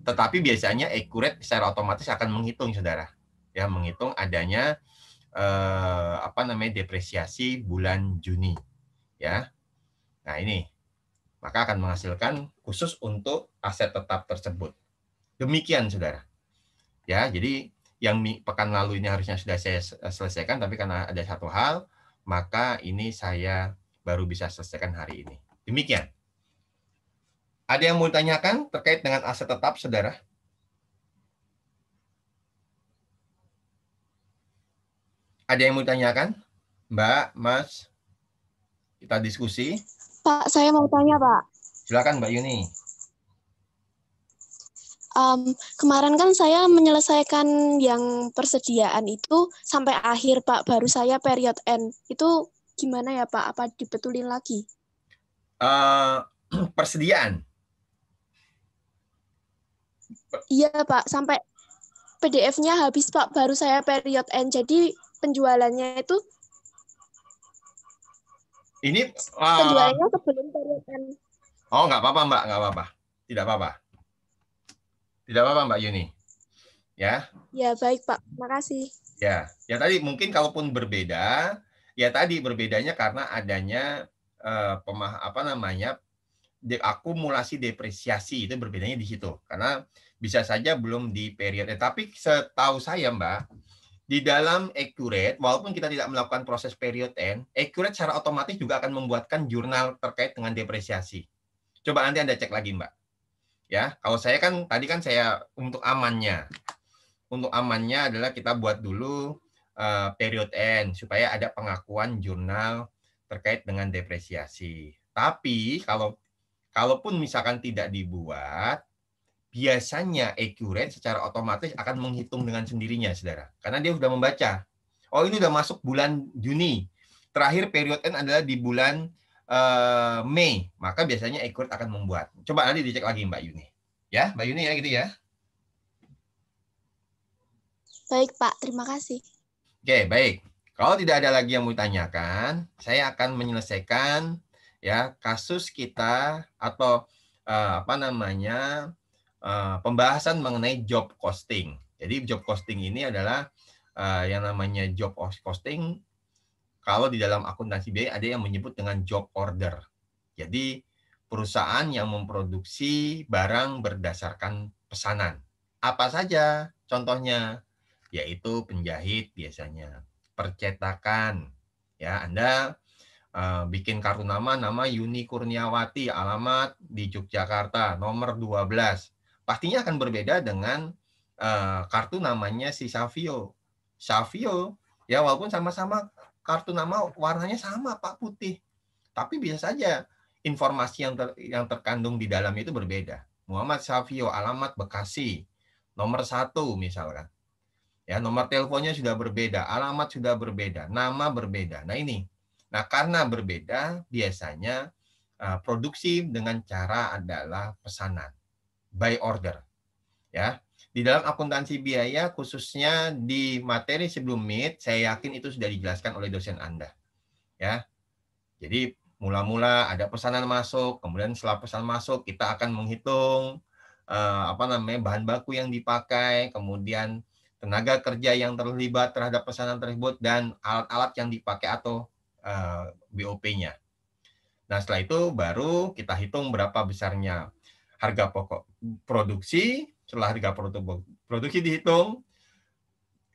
tetapi biasanya Accurate secara otomatis akan menghitung, saudara, ya, menghitung adanya depresiasi bulan Juni, ya. Nah, ini maka akan menghasilkan khusus untuk aset tetap tersebut. Demikian, saudara. Ya, jadi yang pekan lalu ini harusnya sudah saya selesaikan, tapi karena ada satu hal, maka ini saya baru bisa selesaikan hari ini. Demikian. Ada yang mau ditanyakan terkait dengan aset tetap, saudara? Ada yang mau ditanyakan? Mbak, Mas, kita diskusi. Pak, saya mau tanya, Pak. Silakan, Mbak Yuni. Kemarin kan saya menyelesaikan yang persediaan itu sampai akhir, Pak. Baru saya period end. Itu gimana ya, Pak? Apa dibetulin lagi? Persediaan? Iya, Pak. Sampai PDF-nya habis, Pak. Baru saya period end. Jadi penjualannya itu ini penjualannya sebelum period end. Oh, nggak apa-apa, Mbak. Nggak apa-apa. Tidak apa-apa. Tidak apa-apa, Mbak Yuni. Ya. Ya, baik, Pak. Terima kasih. Ya tadi mungkin kalaupun berbeda, ya tadi berbedanya karena adanya akumulasi depresiasi, itu berbedanya di situ. Karena bisa saja belum di periode. Tapi setahu saya, Mbak, di dalam Accurate, walaupun kita tidak melakukan proses period end, Accurate secara otomatis juga akan membuatkan jurnal terkait dengan depresiasi. Coba nanti Anda cek lagi, Mbak. Ya, kalau saya kan tadi kan saya untuk amannya adalah kita buat dulu period end supaya ada pengakuan jurnal terkait dengan depresiasi. Tapi kalaupun misalkan tidak dibuat, biasanya accurate secara otomatis akan menghitung dengan sendirinya, saudara. Karena dia sudah membaca. Oh, ini udah masuk bulan Juni. Terakhir period end adalah di bulan Mei. Maka biasanya accurate akan membuat. Coba nanti dicek lagi Mbak Yuni. Ya, Mbak Yuni ya gitu ya. Baik, Pak. Terima kasih. Oke, baik. Kalau tidak ada lagi yang mau ditanyakan, saya akan menyelesaikan ya kasus kita atau pembahasan mengenai job costing. Jadi job costing ini adalah yang namanya job costing. Kalau di dalam akuntansi biaya ada yang menyebut dengan job order. Jadi perusahaan yang memproduksi barang berdasarkan pesanan. Apa saja contohnya? Yaitu penjahit biasanya, percetakan. Ya, Anda bikin kartu nama Yuni Kurniawati, alamat di Yogyakarta, nomor 12. Pastinya akan berbeda dengan kartu namanya si Savio. Savio, ya walaupun sama-sama kartu nama warnanya sama, Pak, putih. Tapi bisa saja informasi yang terkandung di dalam itu berbeda. Muhammad Savio, alamat Bekasi, nomor 1 misalkan. Ya, nomor teleponnya sudah berbeda, alamat sudah berbeda, nama berbeda. Nah ini. Nah, karena berbeda, biasanya produksi dengan cara adalah pesanan, by order. Ya, di dalam akuntansi biaya, khususnya di materi sebelum MIT, saya yakin itu sudah dijelaskan oleh dosen Anda. Ya, jadi mula-mula ada pesanan masuk, kemudian setelah pesanan masuk, kita akan menghitung bahan baku yang dipakai, kemudian tenaga kerja yang terlibat terhadap pesanan tersebut, dan alat-alat yang dipakai atau BOP-nya. Nah, setelah itu baru kita hitung berapa besarnya harga pokok produksi. Setelah harga produksi dihitung,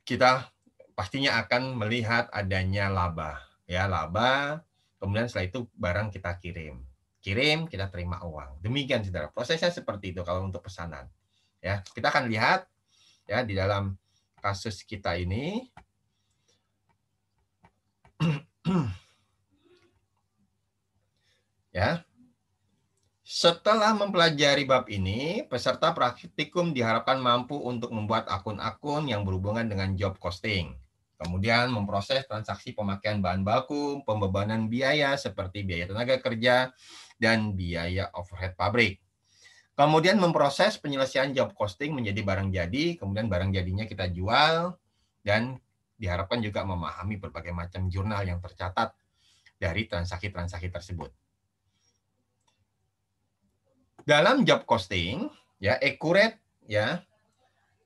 kita pastinya akan melihat adanya laba. Ya, laba, kemudian setelah itu barang kita kirim, kita terima uang. Demikian, saudara. Prosesnya seperti itu kalau untuk pesanan. Ya, kita akan lihat ya di dalam kasus kita ini. Ya. Setelah mempelajari bab ini, peserta praktikum diharapkan mampu untuk membuat akun-akun yang berhubungan dengan job costing. Kemudian memproses transaksi pemakaian bahan baku, pembebanan biaya seperti biaya tenaga kerja, dan biaya overhead pabrik. Kemudian memproses penyelesaian job costing menjadi barang jadi, kemudian barang jadinya kita jual, dan diharapkan juga memahami berbagai macam jurnal yang tercatat dari transaksi-transaksi tersebut. Dalam job costing, ya accurate ya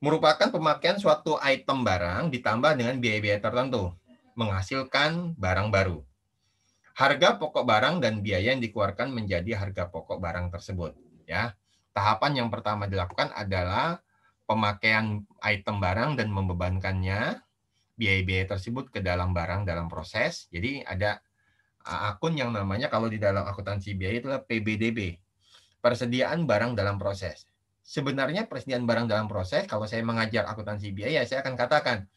merupakan pemakaian suatu item barang ditambah dengan biaya-biaya tertentu, menghasilkan barang baru. Harga pokok barang dan biaya yang dikeluarkan menjadi harga pokok barang tersebut. Ya, tahapan yang pertama dilakukan adalah pemakaian item barang dan membebankannya biaya-biaya tersebut ke dalam barang dalam proses. Jadi ada akun yang namanya kalau di dalam akuntansi biaya itulah PBDB. Persediaan barang dalam proses. Sebenarnya persediaan barang dalam proses, kalau saya mengajar akuntansi biaya, saya akan katakan,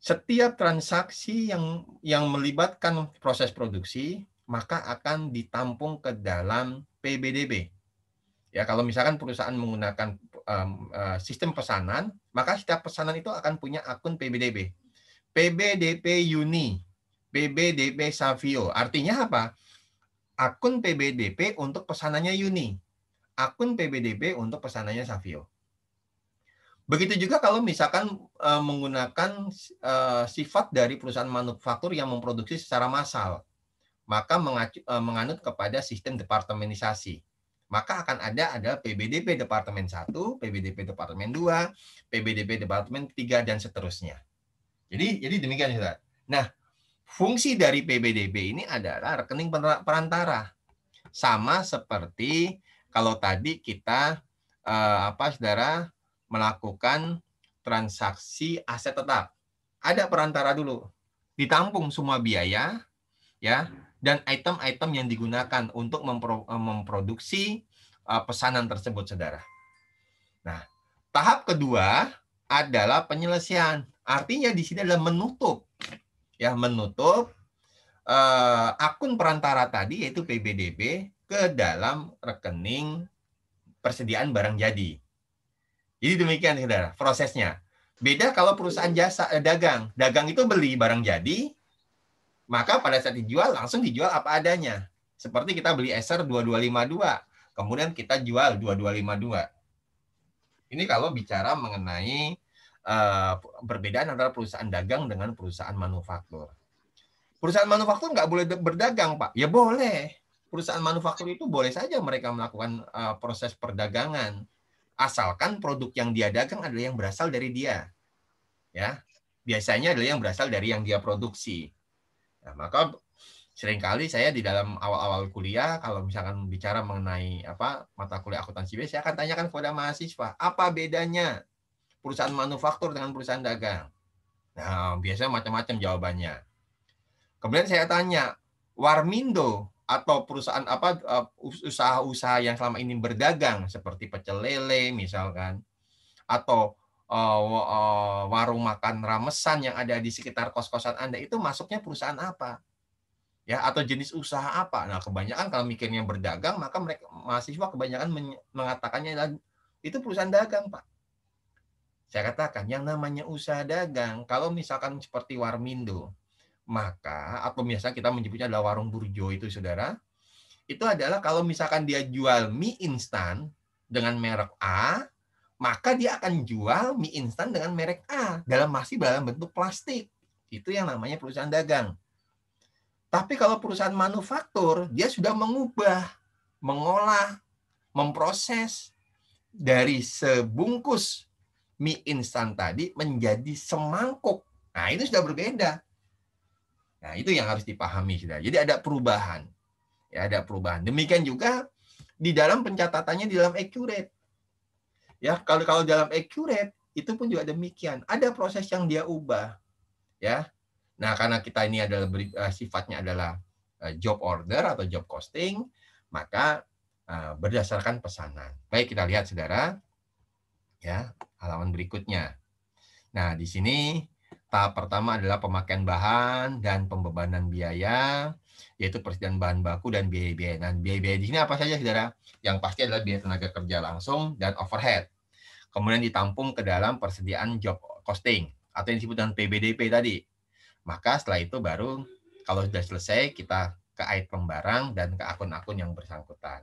setiap transaksi yang melibatkan proses produksi, maka akan ditampung ke dalam PBDB. Ya, kalau misalkan perusahaan menggunakan sistem pesanan, maka setiap pesanan itu akan punya akun PBDB. PBDB Uni, PBDB Savio. Artinya apa? Akun PBDB untuk pesanannya Uni, akun PBDB untuk pesanannya Savio. Begitu juga kalau misalkan menggunakan sifat dari perusahaan manufaktur yang memproduksi secara massal, maka menganut kepada sistem departemenisasi. Maka akan ada PBDB Departemen 1, PBDB Departemen 2, PBDB Departemen 3, dan seterusnya. Jadi demikian, saudara. Nah, fungsi dari PBDB ini adalah rekening perantara. Sama seperti kalau tadi kita saudara melakukan transaksi aset tetap. Ada perantara dulu. Ditampung semua biaya ya dan item-item yang digunakan untuk memproduksi pesanan tersebut, saudara. Nah, tahap kedua adalah penyelesaian. Artinya di sini adalah menutup. Ya, menutup akun perantara tadi yaitu PBDB ke dalam rekening persediaan barang jadi. Jadi demikian saudara prosesnya. Beda kalau perusahaan jasa dagang. Dagang itu beli barang jadi, maka pada saat dijual langsung dijual apa adanya. Seperti kita beli Acer 2252, kemudian kita jual 2252. Ini kalau bicara mengenai perbedaan antara perusahaan dagang dengan perusahaan manufaktur. Perusahaan manufaktur nggak boleh berdagang, Pak. Ya boleh. Perusahaan manufaktur itu boleh saja mereka melakukan proses perdagangan. Asalkan produk yang dia dagang adalah yang berasal dari dia. Ya. Biasanya adalah yang berasal dari yang dia produksi. Nah, maka seringkali saya di dalam awal-awal kuliah, kalau misalkan bicara mengenai mata kuliah akuntansi, saya akan tanyakan kepada mahasiswa, apa bedanya perusahaan manufaktur dengan perusahaan dagang? Nah, biasanya macam-macam jawabannya. Kemudian saya tanya, Warmindo atau perusahaan usaha-usaha yang selama ini berdagang seperti pecel lele misalkan, atau warung makan ramesan yang ada di sekitar kos-kosan Anda itu masuknya perusahaan apa? Ya, atau jenis usaha apa? Nah, kebanyakan kalau mikirnya berdagang, maka mereka mahasiswa kebanyakan mengatakannya itu perusahaan dagang, Pak. Saya katakan yang namanya usaha dagang, kalau misalkan seperti Warmindo, maka atau biasa kita menyebutnya adalah warung burjo itu, saudara, itu adalah kalau misalkan dia jual mie instan dengan merek A, maka dia akan jual mie instan dengan merek A masih dalam bentuk plastik. Itu yang namanya perusahaan dagang. Tapi kalau perusahaan manufaktur, dia sudah mengubah, mengolah, memproses dari sebungkus mie instan tadi menjadi semangkuk. Nah, itu sudah berbeda. Nah, itu yang harus dipahami, sudah. Jadi ada perubahan. Ya, ada perubahan. Demikian juga di dalam pencatatannya di dalam accurate. Ya, kalau dalam accurate itu pun juga demikian. Ada proses yang dia ubah. Ya. Nah, karena kita ini adalah sifatnya adalah job order atau job costing, maka berdasarkan pesanan. Baik, kita lihat saudara. Ya, halaman berikutnya. Nah, di sini tahap pertama adalah pemakaian bahan dan pembebanan biaya, yaitu persediaan bahan baku dan biaya-biaya. Dan biaya-biaya di sini apa saja, saudara? Yang pasti adalah biaya tenaga kerja langsung dan overhead. Kemudian ditampung ke dalam persediaan job costing atau yang disebut dengan PBDP tadi. Maka setelah itu baru kalau sudah selesai kita ke item barang dan ke akun-akun yang bersangkutan.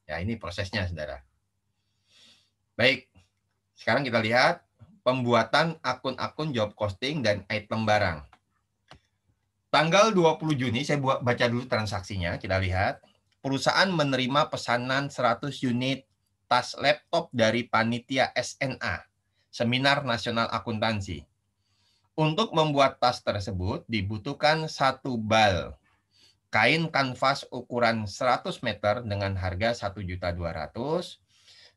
Ya, ini prosesnya, saudara. Baik, sekarang kita lihat pembuatan akun-akun job costing dan item barang. Tanggal 20 Juni, saya baca dulu transaksinya, kita lihat. Perusahaan menerima pesanan 100 unit tas laptop dari panitia SNA, Seminar Nasional Akuntansi. Untuk membuat tas tersebut dibutuhkan 1 bal kain kanvas ukuran 100 meter dengan harga 1.200.000,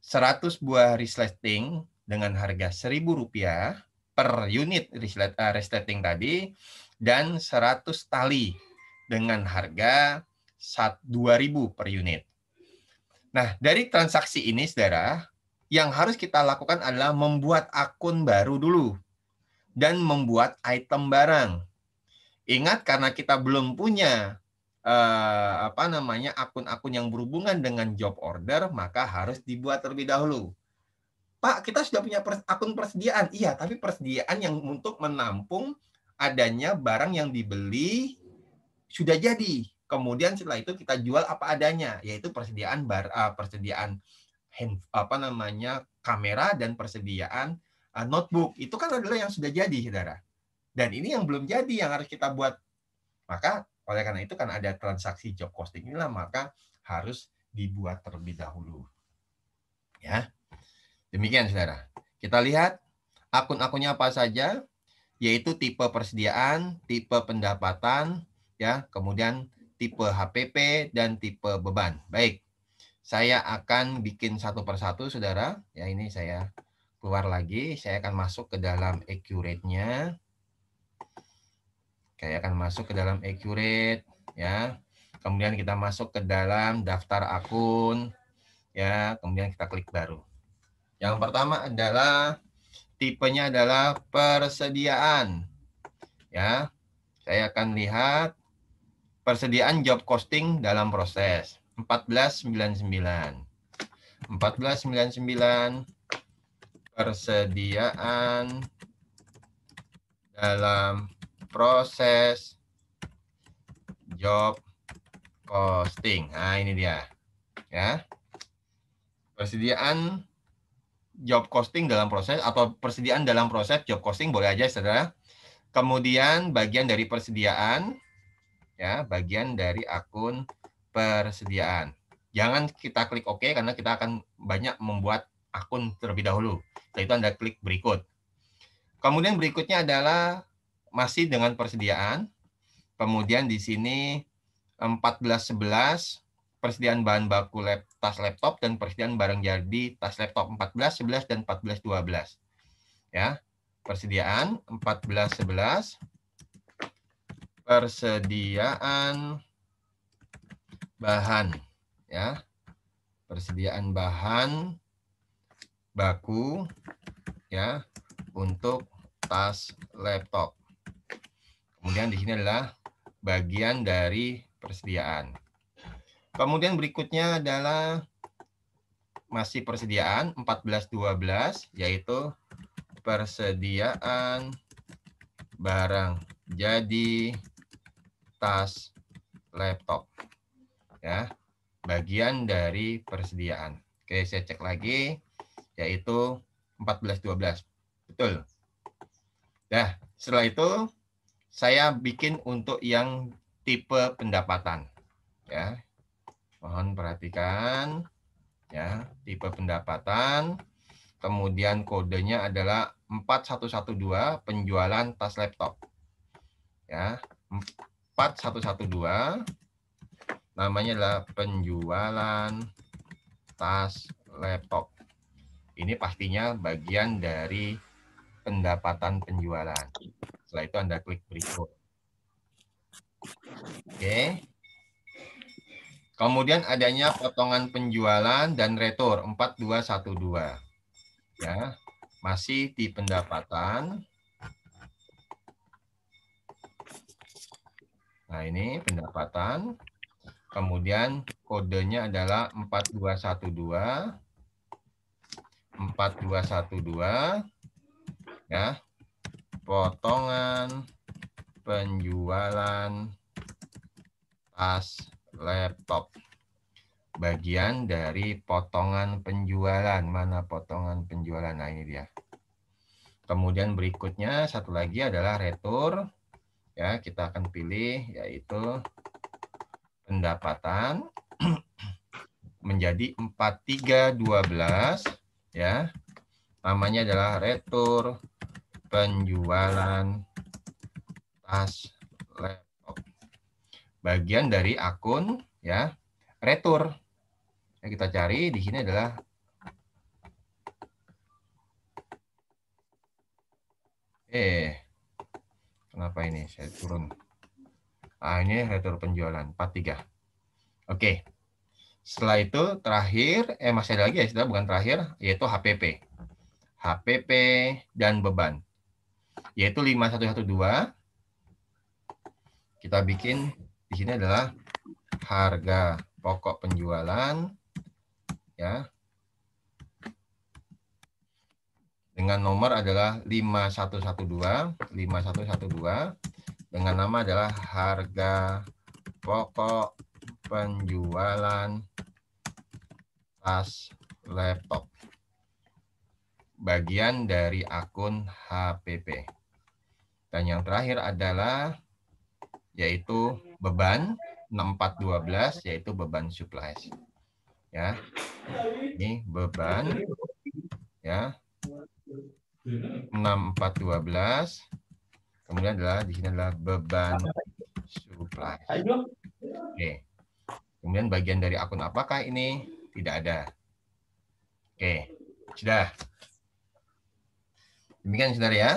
100 buah resleting dengan harga Rp1.000 per unit resleting tadi, dan 100 tali dengan harga Rp2.000 per unit. Nah, dari transaksi ini, saudara, yang harus kita lakukan adalah membuat akun baru dulu dan membuat item barang. Ingat, karena kita belum punya akun-akun yang berhubungan dengan job order, maka harus dibuat terlebih dahulu. Pak, kita sudah punya akun persediaan. Iya, tapi persediaan yang untuk menampung adanya barang yang dibeli sudah jadi. Kemudian setelah itu kita jual apa adanya, yaitu persediaan kamera dan persediaan notebook. Itu kan adalah yang sudah jadi, saudara. Dan ini yang belum jadi yang harus kita buat. Maka oleh karena itu kan ada transaksi job costing inilah, maka harus dibuat terlebih dahulu. Ya. Demikian, saudara. Kita lihat akun-akunnya apa saja, yaitu tipe persediaan, tipe pendapatan, ya, kemudian tipe HPP dan tipe beban. Baik. Saya akan bikin satu persatu, saudara. Ya, ini saya keluar lagi, saya akan masuk ke dalam accurate-nya. Saya akan masuk ke dalam accurate, ya. Kemudian kita masuk ke dalam daftar akun, ya. Kemudian kita klik baru. Yang pertama adalah tipenya adalah persediaan, ya. Saya akan lihat persediaan job costing dalam proses. 1499. 1499 persediaan dalam proses job costing. Nah, ini dia. Ya. Persediaan job costing dalam proses atau persediaan dalam proses job costing boleh aja, Saudara. Kemudian bagian dari persediaan, ya, bagian dari akun persediaan. Jangan kita klik OK karena kita akan banyak membuat akun terlebih dahulu. Setelah itu Anda klik berikut. Kemudian berikutnya adalah masih dengan persediaan. Kemudian di sini 1411 persediaan bahan baku tas laptop dan persediaan barang jadi tas laptop 1411 dan 1412. Ya. Persediaan 1411 persediaan bahan, ya, persediaan bahan baku, ya, untuk tas laptop. Kemudian di sini adalah bagian dari persediaan. Kemudian berikutnya adalah masih persediaan 1412, yaitu persediaan barang jadi tas laptop, ya, bagian dari persediaan. Oke, saya cek lagi, yaitu 1412, betul. Nah, setelah itu saya bikin untuk yang tipe pendapatan, ya, mohon perhatikan, ya, tipe pendapatan. Kemudian kodenya adalah 4112 penjualan tas laptop. Ya, 4112 namanya adalah penjualan tas laptop. Ini pastinya bagian dari pendapatan penjualan. Setelah itu Anda klik berikut. Oke. Kemudian adanya potongan penjualan dan retur 4212. Ya, masih di pendapatan. Nah, ini pendapatan. Kemudian kodenya adalah 4212. 4212. Ya. Potongan penjualan tas laptop. Bagian dari potongan penjualan. Mana potongan penjualan? Nah, ini dia. Kemudian berikutnya satu lagi adalah retur. Ya, kita akan pilih yaitu pendapatan menjadi 4312, ya. Namanya adalah retur penjualan tas laptop. Bagian dari akun, ya, retur. Yang kita cari di sini adalah kenapa ini saya turun? Ini retur penjualan 43. Oke. Setelah itu terakhir, masih ada lagi ya, setelah bukan terakhir, yaitu HPP. HPP dan beban. Yaitu 5112. Kita bikin di sini adalah harga pokok penjualan, ya, dengan nomor adalah 5112 dengan nama adalah harga pokok penjualan tas laptop, bagian dari akun HPP. Dan yang terakhir adalah yaitu beban 6412, yaitu beban supplies. Ya. Ini beban, ya. 6412. Kemudian adalah di sini adalah beban supply. Oke. Kemudian bagian dari akun apakah ini? Tidak ada. Oke. Sudah. Demikian saudara ya.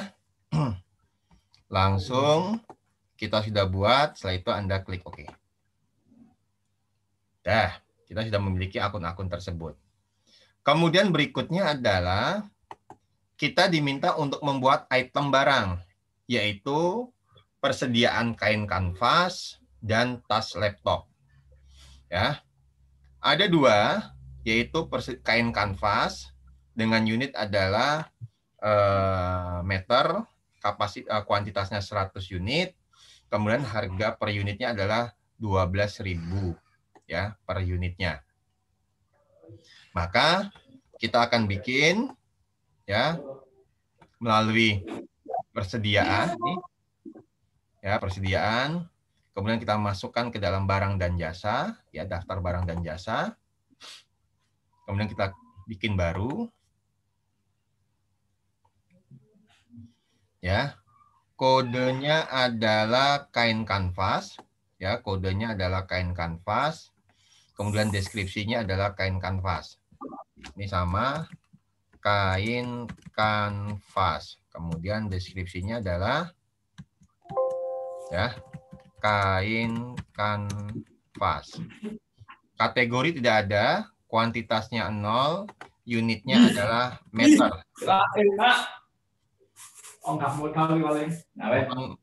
Langsung kita sudah buat, setelah itu Anda klik OK. Dah, kita sudah memiliki akun-akun tersebut. Kemudian berikutnya adalah kita diminta untuk membuat item barang, yaitu persediaan kain kanvas, dan tas laptop. Ya, ada dua, yaitu kain kanvas dengan unit adalah meter, kuantitasnya 100 unit, kemudian harga per unitnya adalah 12.000 ya per unitnya. Maka kita akan bikin ya melalui persediaan nih. Ya, persediaan. Kemudian kita masukkan ke dalam barang dan jasa, ya daftar barang dan jasa. Kemudian kita bikin baru. Ya. Kodenya adalah kain kanvas, ya, kodenya adalah kain kanvas. Kemudian deskripsinya adalah kain kanvas. Ini sama kain kanvas. Kemudian deskripsinya adalah ya, kain kanvas. Kategori tidak ada, kuantitasnya 0, unitnya adalah meter.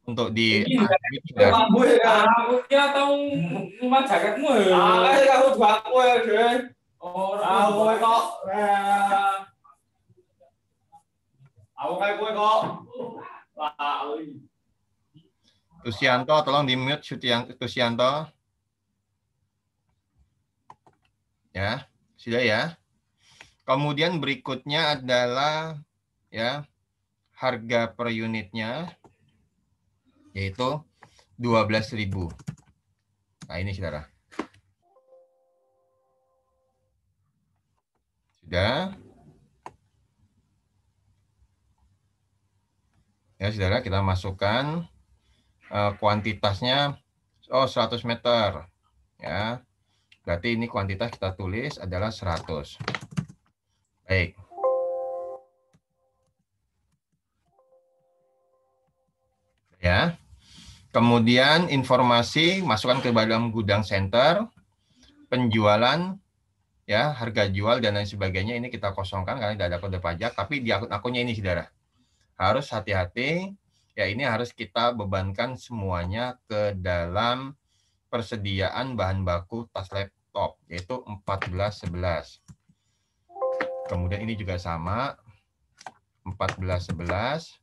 Untuk di Tusianto, tolong di mute Tusianto. Ya, sudah ya. Kemudian berikutnya adalah ya harga per unitnya yaitu 12.000. Nah, ini saudara. Sudah. Ya, saudara, kita masukkan kuantitasnya 100 meter. Ya. Berarti ini kuantitas kita tulis adalah 100. Baik. Ya. Kemudian informasi masukkan ke dalam gudang center, penjualan, ya, harga jual dan lain sebagainya ini kita kosongkan karena tidak ada kode pajak, tapi di akun-akunnya ini saudara. Harus hati-hati, ya ini harus kita bebankan semuanya ke dalam persediaan bahan baku tas laptop, yaitu 1411. Kemudian ini juga sama, 1411.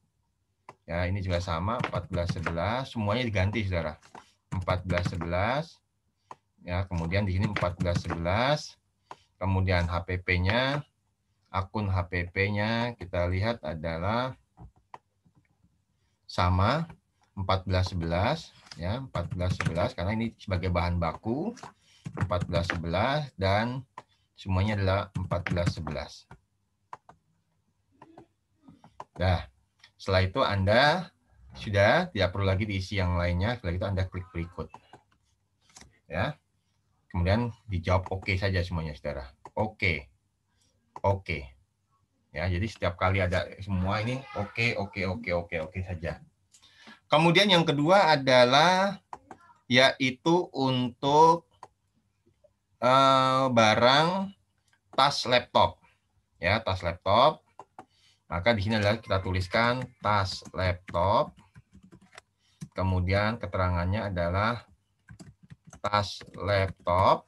Ya, ini juga sama, 1411. Semuanya diganti, saudara. 1411. Ya, kemudian di sini 1411. Kemudian HPP-nya, akun HPP-nya kita lihat adalah sama, 1411. Ya, 1411 karena ini sebagai bahan baku 1411 dan semuanya adalah 1411. Nah, setelah itu Anda sudah tidak perlu lagi diisi yang lainnya. Setelah itu Anda klik berikut. Ya. Kemudian dijawab oke saja semuanya, saudara. Oke. Oke. Ya, jadi setiap kali ada semua ini oke saja. Kemudian yang kedua adalah yaitu untuk barang tas laptop. Ya, tas laptop. Maka di sini adalah kita tuliskan tas laptop. Kemudian keterangannya adalah tas laptop.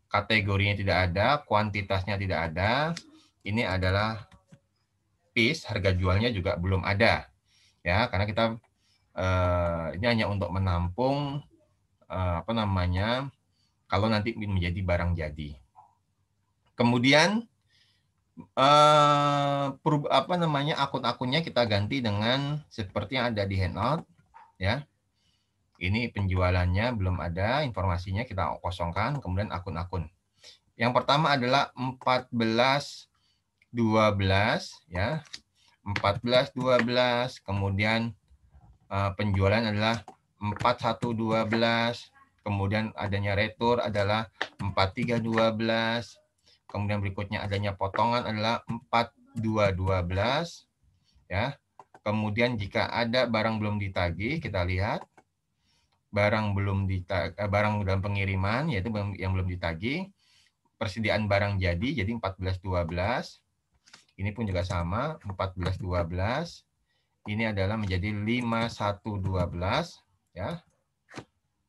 Kategorinya tidak ada, kuantitasnya tidak ada. Ini adalah piece, harga jualnya juga belum ada. Ya, karena kita ini hanya untuk menampung kalau nanti menjadi barang jadi. Kemudian akun-akunnya kita ganti dengan seperti yang ada di handout, ya. Ini penjualannya belum ada, informasinya kita kosongkan, kemudian akun-akun. Yang pertama adalah 1412, ya. 1412, kemudian penjualan adalah 4112, kemudian adanya retur adalah 4312. Kemudian berikutnya adanya potongan adalah 4212, ya. Kemudian jika ada barang belum ditagih, kita lihat barang dalam pengiriman yaitu yang belum ditagih, persediaan barang jadi 1412. Ini pun juga sama 1412. Ini adalah menjadi 5112, ya.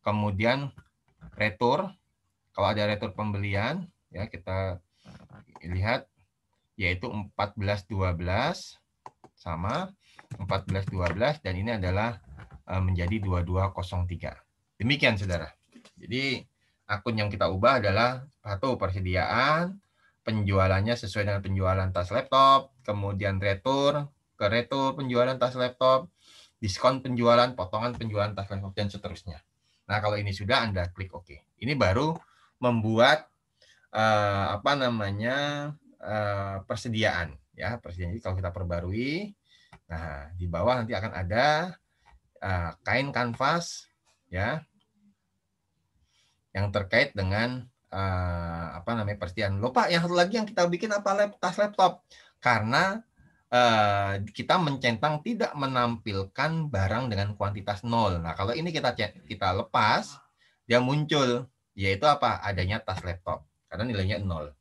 kemudian retur. Kalau ada retur pembelian, ya kita lihat, yaitu 1412 sama 1412, dan ini adalah menjadi 2203. Demikian, saudara. Jadi akun yang kita ubah adalah satu, persediaan, penjualannya sesuai dengan penjualan tas laptop, kemudian retur ke retur penjualan tas laptop, diskon penjualan, potongan penjualan tas laptop, dan seterusnya. Nah, kalau ini sudah, Anda klik OK. Ini baru membuat persediaan, ya, persediaan. Jadi kalau kita perbarui, nah di bawah nanti akan ada kain kanvas, ya, yang terkait dengan persediaan. Lupa, yang satu lagi yang kita bikin apa? Tas laptop. Karena kita mencentang tidak menampilkan barang dengan kuantitas 0. Nah, kalau ini kita lepas, dia muncul, yaitu apa? Adanya tas laptop, karena nilainya 0.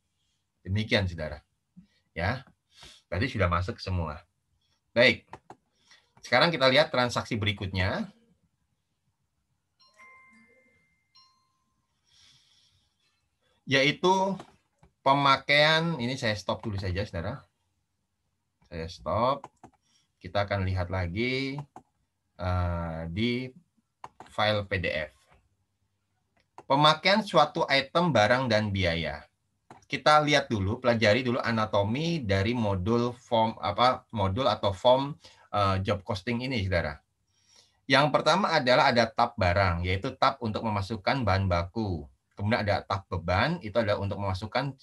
Demikian, saudara. Ya, berarti sudah masuk semua. Baik. Sekarang kita lihat transaksi berikutnya. Yaitu pemakaian, ini saya stop dulu saja, saudara. Saya stop. Kita akan lihat lagi di file PDF. Pemakaian suatu item, barang, dan biaya. Kita lihat dulu, pelajari dulu anatomi dari modul form atau form job costing ini, saudara. Yang pertama adalah ada tab barang, yaitu tab untuk memasukkan bahan baku. Kemudian ada tab beban, itu adalah untuk memasukkan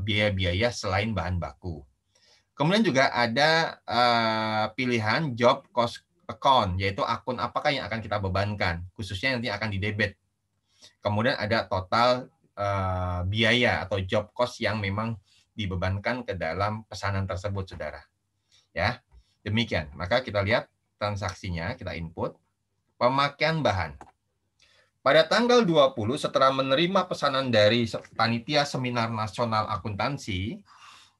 biaya-biaya selain bahan baku. Kemudian juga ada pilihan job cost account, yaitu akun apakah yang akan kita bebankan, khususnya nanti akan didebit. Kemudian ada total biaya atau job cost yang memang dibebankan ke dalam pesanan tersebut, saudara. Ya, demikian. Maka kita lihat transaksinya, kita input. Pemakaian bahan. Pada tanggal 20, setelah menerima pesanan dari Panitia Seminar Nasional Akuntansi,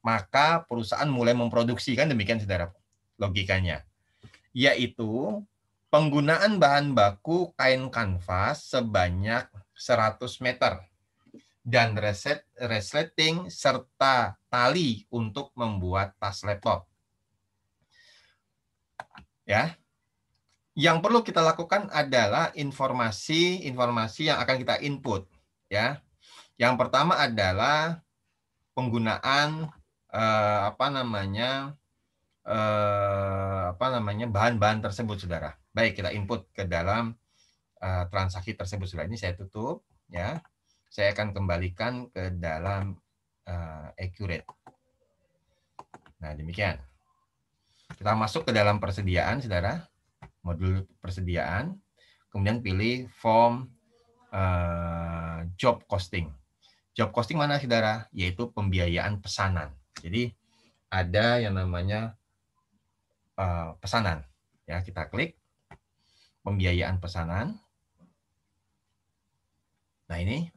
maka perusahaan mulai memproduksi, kan demikian, saudara, logikanya. Yaitu penggunaan bahan baku kain kanvas sebanyak 100 meter dan resleting serta tali untuk membuat tas laptop. Ya. Yang perlu kita lakukan adalah informasi yang akan kita input, ya. Yang pertama adalah penggunaan bahan-bahan tersebut, saudara. Baik, kita input ke dalam transaksi tersebut, saudara. Ini saya tutup, ya. Saya akan kembalikan ke dalam accurate. Nah, demikian. Kita masuk ke dalam persediaan, saudara. Modul persediaan. Kemudian pilih form job costing. Job costing mana, saudara? Yaitu pembiayaan pesanan. Jadi ada yang namanya pesanan. Ya, kita klik pembiayaan pesanan. Nah, ini.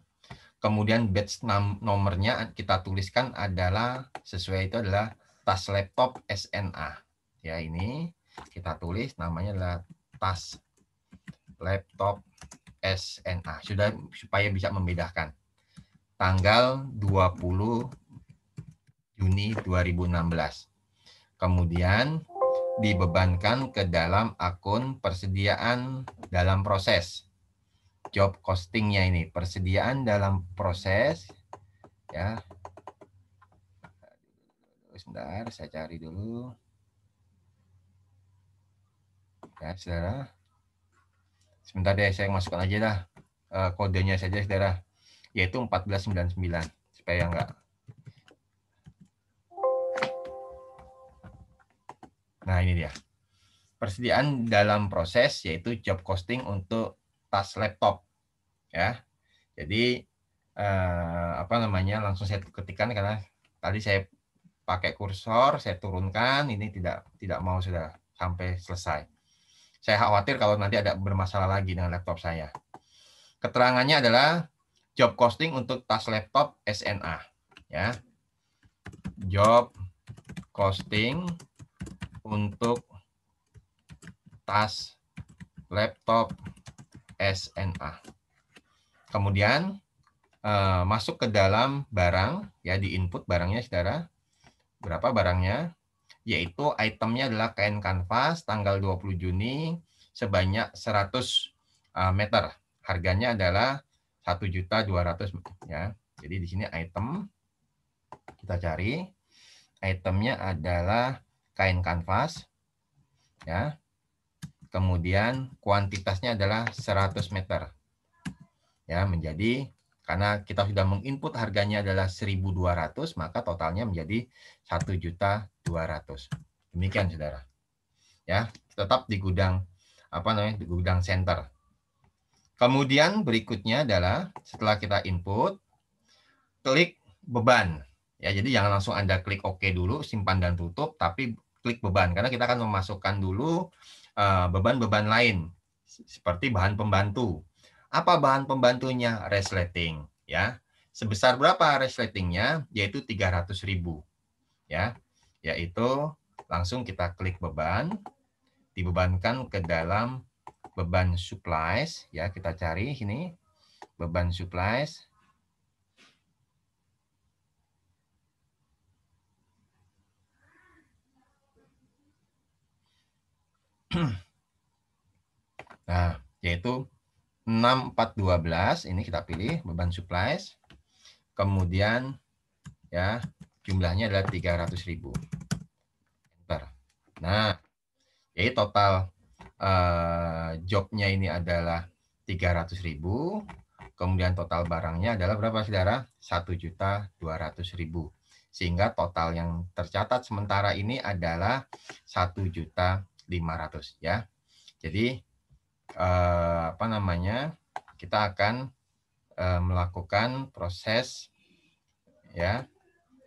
Kemudian batch nomornya kita tuliskan adalah sesuai, itu adalah tas laptop SNA. Ya, ini kita tulis namanya adalah tas laptop SNA. Sudah, supaya bisa membedakan. Tanggal 20 Juni 2016. Kemudian dibebankan ke dalam akun persediaan dalam proses. Job costingnya ini, persediaan dalam proses, ya. Sebentar, saya cari dulu. Ya, saudara. Sebentar deh, saya masukkan aja dah kodenya saja, saudara. Yaitu 1499, supaya enggak. Nah, ini dia. Persediaan dalam proses, yaitu job costing untuk tas laptop, ya. Jadi langsung saya ketikkan, karena tadi saya pakai kursor, saya turunkan, ini tidak mau sudah sampai selesai. Saya khawatir kalau nanti ada bermasalah lagi dengan laptop saya. Keterangannya adalah job costing untuk tas laptop SNA, ya. Job costing untuk tas laptop SNA. Kemudian masuk ke dalam barang, ya, di input barangnya, saudara. Berapa barangnya? Yaitu itemnya adalah kain kanvas tanggal 20 Juni sebanyak 100 meter. Harganya adalah 1.200.000, ya. Jadi di sini item, kita cari. Itemnya adalah kain kanvas, ya. Kemudian kuantitasnya adalah 100 meter. Ya, menjadi karena kita sudah menginput harganya adalah 1.200, maka totalnya menjadi 1.200.000. Demikian, saudara. Ya, tetap di gudang di gudang center. Kemudian berikutnya adalah setelah kita input, klik beban. Ya, jadi jangan langsung Anda klik OK dulu, simpan dan tutup, tapi klik beban karena kita akan memasukkan dulu beban-beban lain seperti bahan pembantu. Apa bahan pembantunya? Resleting, ya. Sebesar berapa resletingnya? Yaitu 300.000, ya. Yaitu langsung kita klik beban, dibebankan ke dalam beban supplies, ya. Kita cari sini beban supplies. Nah, yaitu 6412, ini kita pilih beban supplies. Kemudian, ya, jumlahnya adalah 300.000. Enter. Nah, jadi total jobnya ini adalah 300.000. Kemudian total barangnya adalah berapa, saudara? 1.200.000. Sehingga total yang tercatat sementara ini adalah 1.500.000, ya. Jadi kita akan melakukan proses, ya,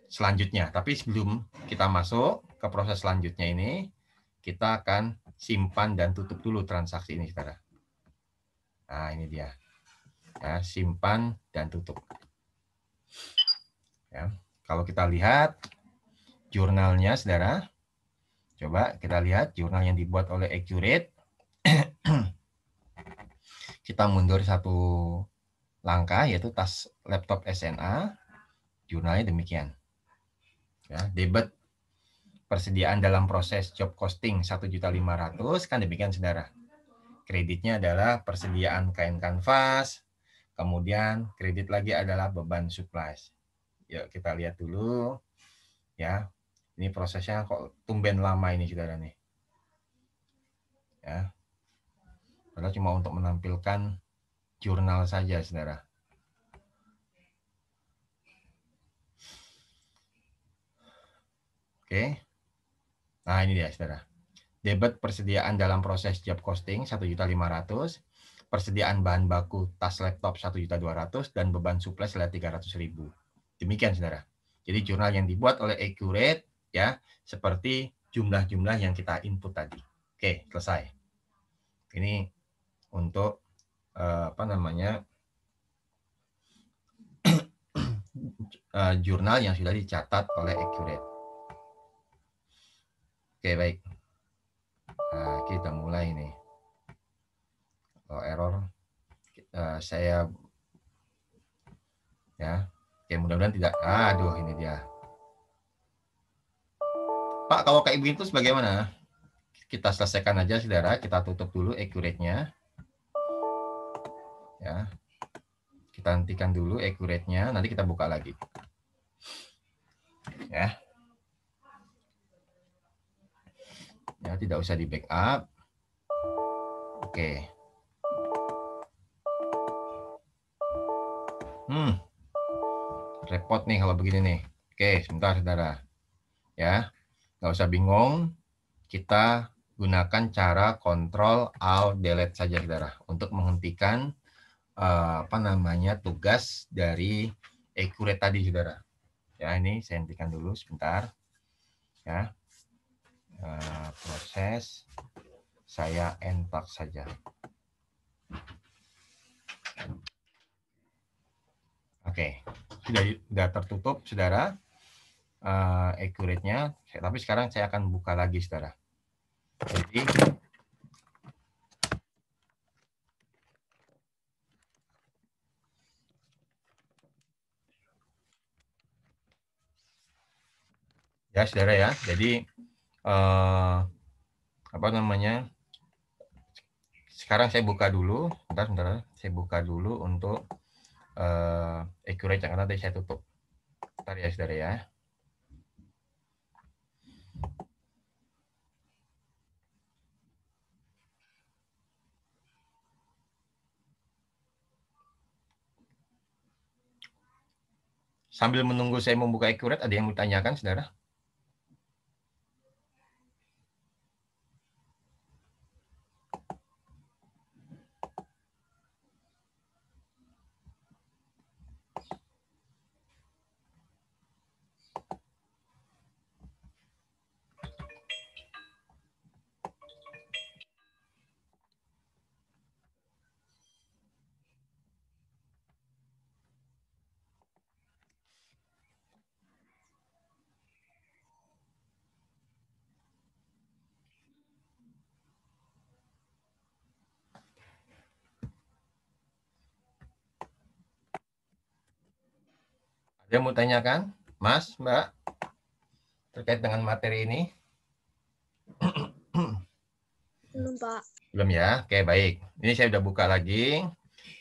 selanjutnya. Tapi sebelum kita masuk ke proses selanjutnya ini, kita akan simpan dan tutup dulu transaksi ini, saudara. Nah, ini dia, ya, simpan dan tutup. Ya, kalau kita lihat jurnalnya, saudara, coba kita lihat jurnal yang dibuat oleh Accurate. Kita mundur satu langkah, yaitu tas laptop SNA. Jurnalnya demikian. Ya, debit persediaan dalam proses job costing 1.500.000, kan demikian, saudara. Kreditnya adalah persediaan kain kanvas, kemudian kredit lagi adalah beban supplies. Yuk kita lihat dulu, ya. Ini prosesnya kok tumben lama ini, saudara nih. Ya. Padahal cuma untuk menampilkan jurnal saja, saudara. Oke. Nah, ini dia, saudara. Debit persediaan dalam proses job costing 1.500.000, persediaan bahan baku tas laptop 1.200.000, dan beban supply adalah 300.000. Demikian, saudara. Jadi jurnal yang dibuat oleh Accurate, ya, seperti jumlah-jumlah yang kita input tadi. Oke, selesai. Ini untuk jurnal yang sudah dicatat oleh Accurate. Oke, baik. Nah, kita mulai nih. Kalau error, saya, ya. Oke, mudah-mudahan tidak. Aduh, ini dia. Pak, kalau kayak begitu bagaimana? Kita selesaikan aja, saudara. Kita tutup dulu Accurate-nya. Ya. Kita hentikan dulu Accurate-nya. Nanti kita buka lagi. Ya. Ya, tidak usah di backup. Oke. Repot nih kalau begini nih. Oke, sebentar, saudara. Ya, nggak usah bingung. Kita gunakan cara Ctrl Alt Delete saja, saudara, untuk menghentikan tugas dari Accurate tadi, saudara. Ya, ini saya hentikan dulu sebentar. Ya. Proses saya entak saja. Oke, sudah tertutup, saudara, Accurate-nya. Tapi sekarang saya akan buka lagi, saudara. Jadi Ya, saudara ya. Jadi apa namanya? Sekarang saya buka dulu. Bentar, saya buka dulu untuk Accurate yang tadi saya tutup. Bentar ya, saudara ya. Sambil menunggu saya membuka Accurate, ada yang mau ditanyakan, saudara? Ada yang mau tanyakan, Mas, Mbak, terkait dengan materi ini? Belum, Pak. Belum ya? Oke, baik. Ini saya udah buka lagi.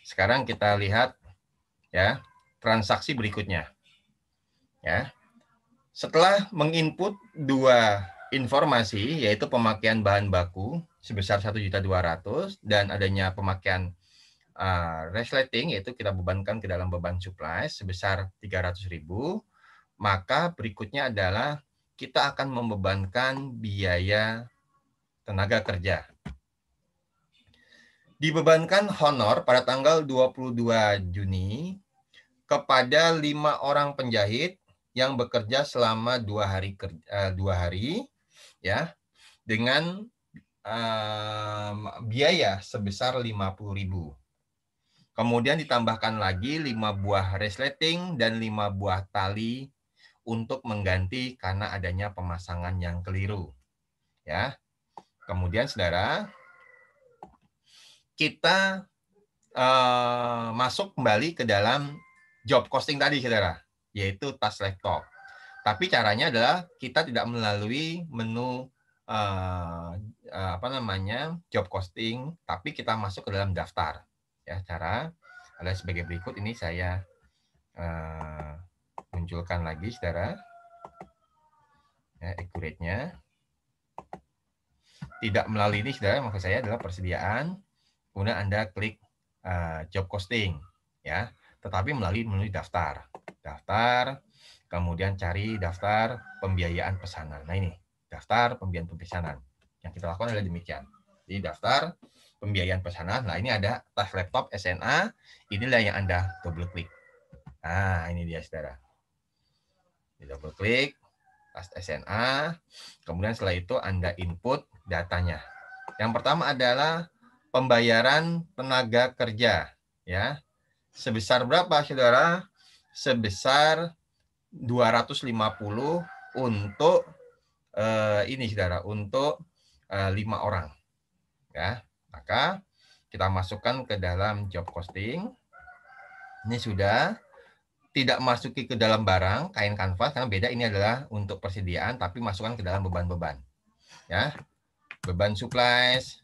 Sekarang kita lihat ya transaksi berikutnya. Ya. Setelah menginput dua informasi, yaitu pemakaian bahan baku sebesar 1.200.000 dan adanya pemakaian resleting, yaitu kita bebankan ke dalam beban supply sebesar 300.000, maka berikutnya adalah kita akan membebankan biaya tenaga kerja. Dibebankan honor pada tanggal 22 Juni kepada 5 orang penjahit yang bekerja selama 2 hari ya, dengan biaya sebesar 50.000. Kemudian ditambahkan lagi 5 buah resleting dan 5 buah tali untuk mengganti karena adanya pemasangan yang keliru. Ya. Kemudian saudara, kita masuk kembali ke dalam job costing tadi, saudara, yaitu tas laptop. Tapi caranya adalah kita tidak melalui menu job costing, tapi kita masuk ke dalam daftar. Ya, cara adalah sebagai berikut. Ini saya munculkan lagi, saudara. Ya, accurate-nya. Tidak melalui ini, saudara, maksud saya adalah persediaan. Kemudian Anda klik job costing, ya. Tetapi melalui menu daftar. Daftar, kemudian cari daftar pembiayaan pesanan. Nah ini, daftar pembiayaan pesanan. Yang kita lakukan adalah demikian. Jadi daftar pembiayaan pesanan. Nah ini ada tas laptop SNA. Inilah yang Anda double klik. Nah ini dia, saudara. Di double klik, tas SNA. Kemudian setelah itu Anda input datanya. Yang pertama adalah pembayaran tenaga kerja, ya. Sebesar berapa, saudara? Sebesar 250 untuk ini, saudara, untuk 5 orang. Ya, maka kita masukkan ke dalam job costing. Ini sudah tidak masuki ke dalam barang kain kanvas karena beda, ini adalah untuk persediaan tapi masukkan ke dalam beban-beban. Ya. Beban supplies,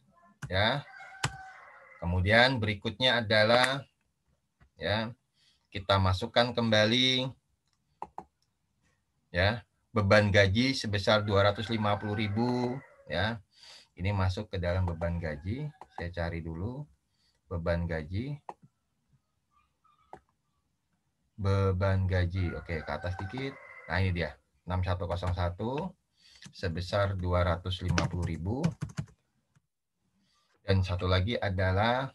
ya. Kemudian berikutnya adalah ya, kita masukkan kembali ya, beban gaji sebesar 250.000 ya. Ini masuk ke dalam beban gaji. Saya cari dulu beban gaji. Beban gaji. Oke, ke atas dikit. Nah, ini dia. 6101 sebesar 250.000. Dan satu lagi adalah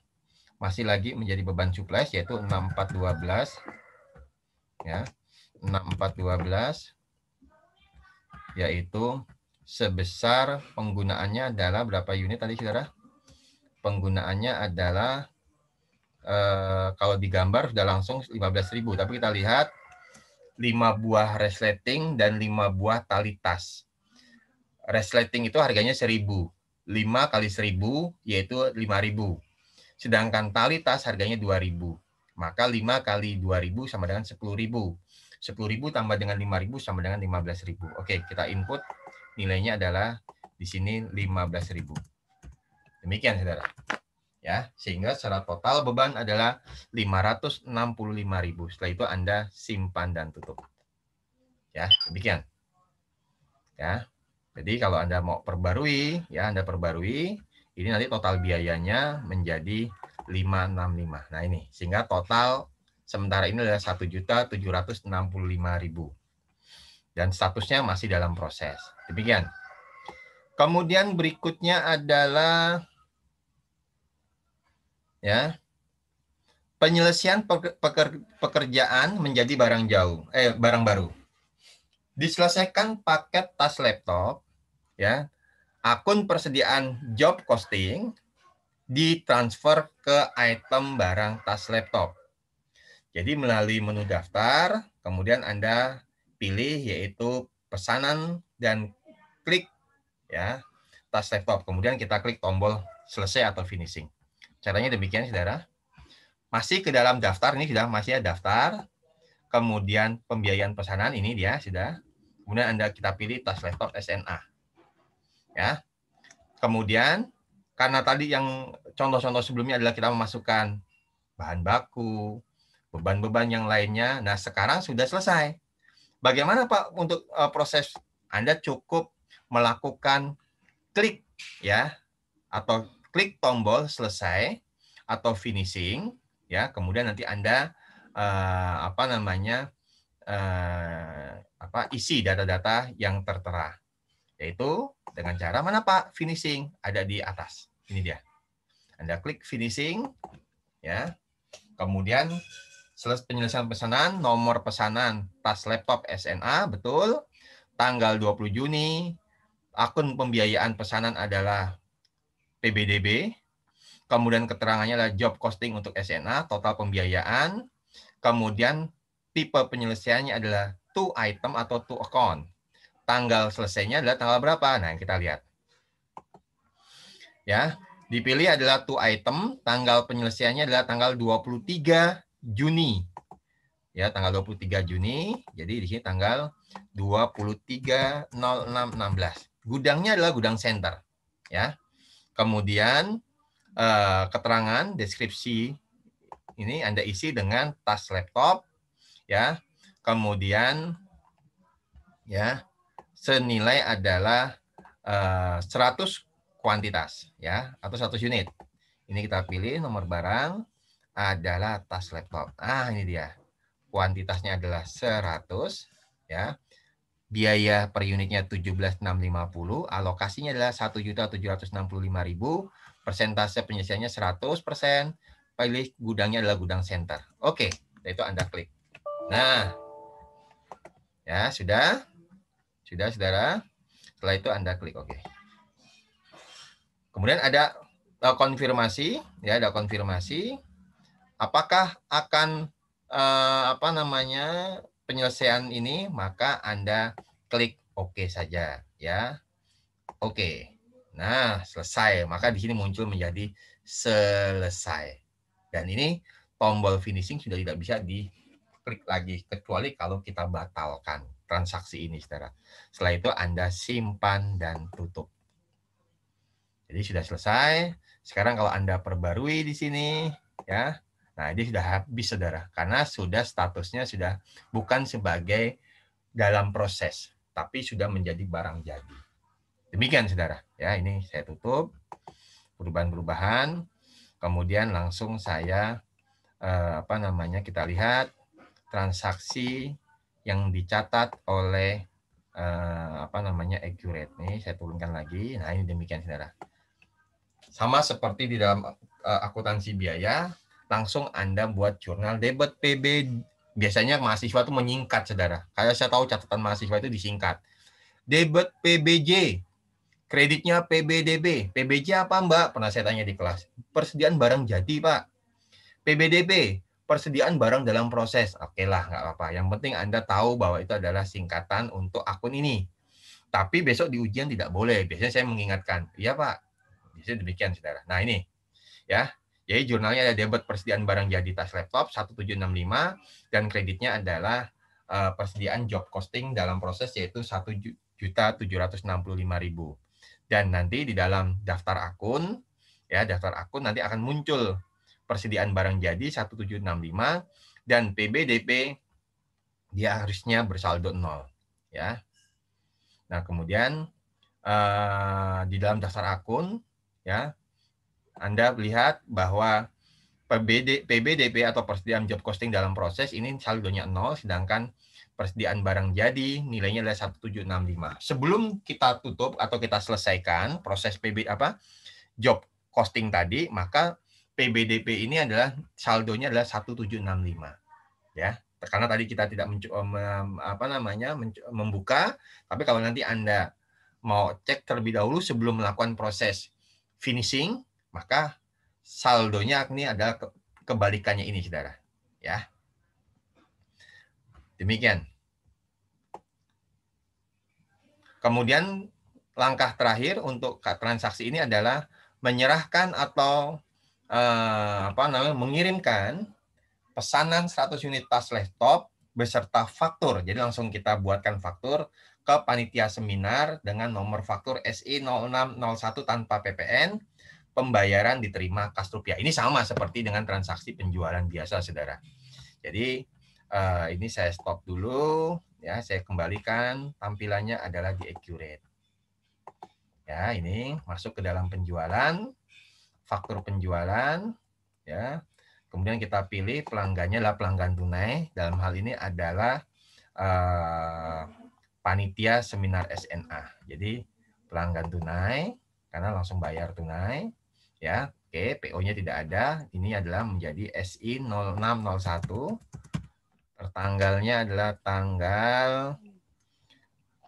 masih lagi menjadi beban supplies, yaitu 6412 ya, 6412 yaitu sebesar penggunaannya adalah berapa unit tadi, saudara? Penggunaannya adalah kalau digambar sudah langsung 15.000, tapi kita lihat 5 buah resleting dan 5 buah tali tas. Resleting itu harganya 1.000, 5 kali 1.000 yaitu 5.000. Sedangkan tali tas harganya 2.000. Maka 5 kali 2.000 sama dengan 10.000. 10.000 tambah dengan 5.000 sama dengan 15.000. Oke, kita input nilainya adalah di sini 15.000. Demikian saudara. Ya, sehingga secara total beban adalah 565.000. Setelah itu Anda simpan dan tutup. Ya, demikian. Ya. Jadi kalau Anda mau perbarui, ya Anda perbarui, ini nanti total biayanya menjadi 565. Nah, ini sehingga total sementara ini adalah 1.765.000. Dan statusnya masih dalam proses. Demikian. Kemudian berikutnya adalah ya, penyelesaian pekerjaan menjadi barang baru. Diselesaikan paket tas laptop, ya, akun persediaan job costing ditransfer ke item barang tas laptop. Jadi melalui menu daftar, kemudian Anda pilih yaitu pesanan dan klik ya tas laptop. Kemudian kita klik tombol selesai atau finishing. Caranya demikian, saudara. Masih ke dalam daftar, ini sudah masih ada daftar. Kemudian pembiayaan pesanan, ini dia sudah. Kemudian kita pilih tas laptop SNA. Ya. Kemudian karena tadi yang contoh-contoh sebelumnya adalah kita memasukkan bahan baku, beban-beban yang lainnya. Nah, sekarang sudah selesai. Bagaimana Pak untuk proses? Anda cukup melakukan klik ya atau klik tombol selesai atau finishing ya. Kemudian nanti Anda isi data-data yang tertera. Yaitu dengan cara mana Pak? Finishing ada di atas. Ini dia. Anda klik finishing ya. Kemudian penyelesaian pesanan, nomor pesanan tas laptop SNA, betul. Tanggal 20 Juni. Akun pembiayaan pesanan adalah PBDB. Kemudian keterangannya adalah job costing untuk SNA, total pembiayaan. Kemudian tipe penyelesaiannya adalah to item atau to account. Tanggal selesainya adalah tanggal berapa? Nah, kita lihat. Ya, dipilih adalah to item, tanggal penyelesaiannya adalah tanggal 23 Juni. Ya, tanggal 23 Juni. Jadi di sini tanggal 23.06.16. Gudangnya adalah gudang center. Ya. Kemudian keterangan deskripsi ini Anda isi dengan tas laptop ya. Kemudian ya senilai adalah 100 kuantitas ya atau 100 unit. Ini kita pilih nomor barang adalah tas laptop. Ah, ini dia. Kuantitasnya adalah 100 ya. Biaya per unitnya 17.650, alokasinya adalah 1.765.000, persentase penyelesaiannya 100%, pilih gudangnya adalah gudang center. Oke, itu Anda klik. Nah, ya sudah saudara. Setelah itu Anda klik oke. Kemudian ada konfirmasi, ya ada konfirmasi. Apakah akan penyelesaian ini, maka Anda klik oke saja ya. Oke. Nah, selesai. Maka di sini muncul menjadi selesai. Dan ini tombol finishing sudah tidak bisa diklik lagi kecuali kalau kita batalkan transaksi ini, saudara. Setelah itu Anda simpan dan tutup. Jadi sudah selesai. Sekarang kalau Anda perbarui di sini ya. Nah, ini sudah habis, saudara, karena sudah statusnya sudah bukan sebagai dalam proses, tapi sudah menjadi barang jadi. Demikian, saudara. Ya, ini saya tutup perubahan-perubahan. Kemudian langsung saya kita lihat transaksi yang dicatat oleh accurate. Nih, saya turunkan lagi. Nah, ini demikian, saudara. Sama seperti di dalam akuntansi biaya. Langsung Anda buat jurnal debit PB. Biasanya mahasiswa itu menyingkat, saudara. Kayak saya tahu catatan mahasiswa itu disingkat. Debit PBJ, kreditnya PBDB. PBJ apa, Mbak? Pernah saya tanya di kelas. Persediaan barang jadi, Pak. PBDB, persediaan barang dalam proses. Oke lah, nggak apa-apa. Yang penting Anda tahu bahwa itu adalah singkatan untuk akun ini. Tapi besok di ujian tidak boleh. Biasanya saya mengingatkan. Iya, Pak. Biasanya demikian, saudara. Nah, ini. Ya. Jadi jurnalnya ada debit persediaan barang jadi tas laptop 1765 dan kreditnya adalah persediaan job costing dalam proses, yaitu 1.765.000. Dan nanti di dalam daftar akun, ya daftar akun nanti akan muncul persediaan barang jadi 1.765 dan PBDP dia harusnya bersaldo 0, ya. Nah, kemudian di dalam daftar akun, ya, Anda lihat bahwa PBDP atau persediaan job costing dalam proses ini saldonya 0, sedangkan persediaan barang jadi nilainya adalah 1.765. Sebelum kita tutup atau kita selesaikan proses job costing tadi, maka PBDP ini adalah saldonya adalah 1.765, ya. Karena tadi kita tidak membuka, tapi kalau nanti Anda mau cek terlebih dahulu sebelum melakukan proses finishing, maka saldonya ini adalah kebalikannya ini, saudara, ya. Demikian. Kemudian langkah terakhir untuk transaksi ini adalah menyerahkan atau mengirimkan pesanan 100 unit tas laptop beserta faktur. Jadi langsung kita buatkan faktur ke panitia seminar dengan nomor faktur SI0601 tanpa PPN. Pembayaran diterima kas rupiah. Ini sama seperti dengan transaksi penjualan biasa, saudara. Jadi ini saya stop dulu, ya. Saya kembalikan, tampilannya adalah di accurate. Ya, ini masuk ke dalam penjualan, faktur penjualan, ya. Kemudian kita pilih pelanggannya adalah pelanggan tunai. Dalam hal ini adalah panitia seminar SNA. Jadi pelanggan tunai karena langsung bayar tunai. Ya, oke, PO-nya tidak ada. Ini adalah menjadi SI0601. Tertanggalnya adalah tanggal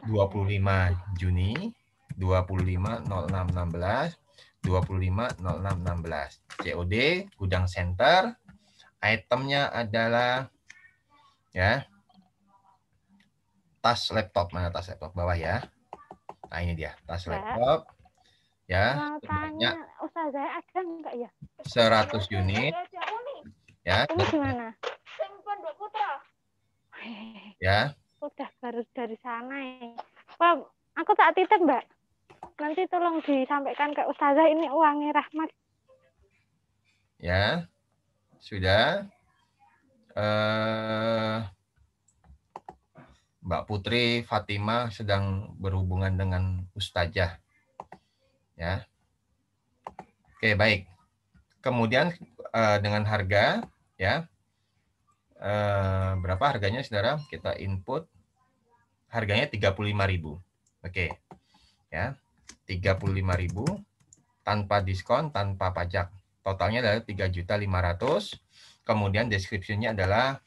25 Juni 25.06.16, 25.06.16. COD gudang center. Itemnya adalah, ya, tas laptop. Mana tas laptop? Bawah, ya. Nah, ini dia tas laptop. Ya, tanya Ustazah ada enggak ya? 100 unit. Ya. Ini gimana? Ya. Udah baru dari sana ya. Pak, aku tak titip, Mbak. Nanti tolong disampaikan ke Ustazah, ini uangnya Rahmat. Ya. Sudah. Mbak Putri Fatimah sedang berhubungan dengan Ustazah. Ya. Oke, baik. Kemudian dengan harga, ya. Berapa harganya, saudara? Kita input. Harganya 35.000. Oke. Ya. 35.000 tanpa diskon, tanpa pajak. Totalnya adalah 3.500.000. Kemudian deskripsinya adalah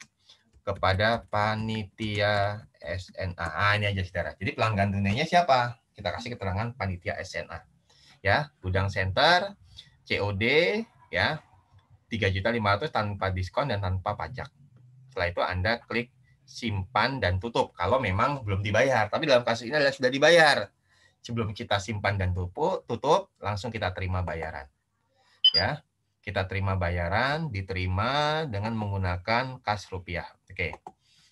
kepada panitia SNA. Ini aja, saudara. Jadi pelanggan tunainya siapa? Kita kasih keterangan panitia SNA. Ya, gudang center, COD, ya, 3.500.000 tanpa diskon dan tanpa pajak. Setelah itu Anda klik simpan dan tutup kalau memang belum dibayar. Tapi dalam kasus ini adalah sudah dibayar. Sebelum kita simpan dan tutup, langsung kita terima bayaran. Ya, kita terima bayaran, diterima dengan menggunakan kas rupiah. Oke,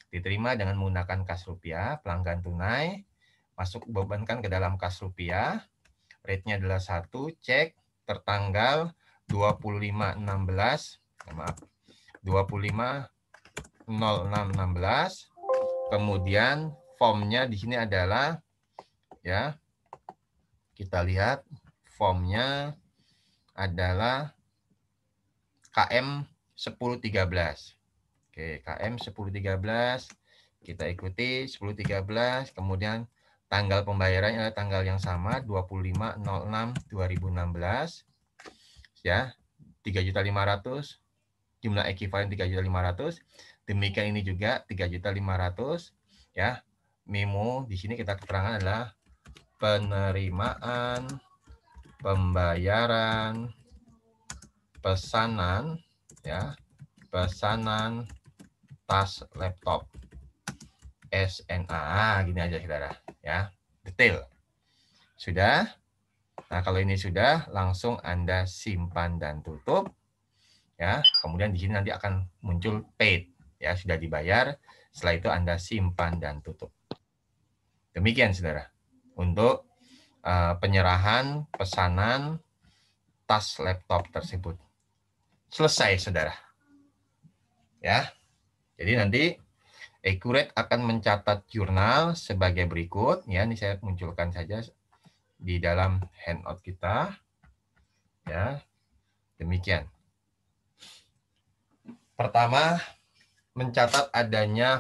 diterima dengan menggunakan kas rupiah, pelanggan tunai, masuk bebankan ke dalam kas rupiah. Rate-nya adalah 1, cek tertanggal 25.06.16, maaf, 25.06.16. Kemudian formnya di sini adalah, ya, kita lihat formnya adalah KM 1013. Oke, KM 1013 kita ikuti 1013, kemudian tanggal pembayarannya adalah tanggal yang sama 25.06.2016. Ya, 3.500.000, jumlah ekuivalen 3.500.000. Demikian ini juga 3.500.000, ya. Memo di sini kita keterangan adalah penerimaan pembayaran pesanan, ya, pesanan tas laptop SNA. Gini aja, saudara, ya, detail. Sudah. Nah, kalau ini sudah, langsung Anda simpan dan tutup, ya. Kemudian di sini nanti akan muncul paid, ya, sudah dibayar. Setelah itu Anda simpan dan tutup. Demikian, saudara, untuk penyerahan pesanan tas laptop tersebut. Selesai, saudara. Ya, jadi nanti Accurate akan mencatat jurnal sebagai berikut. Ya, ini saya munculkan saja di dalam handout kita. Ya, demikian. Pertama, mencatat adanya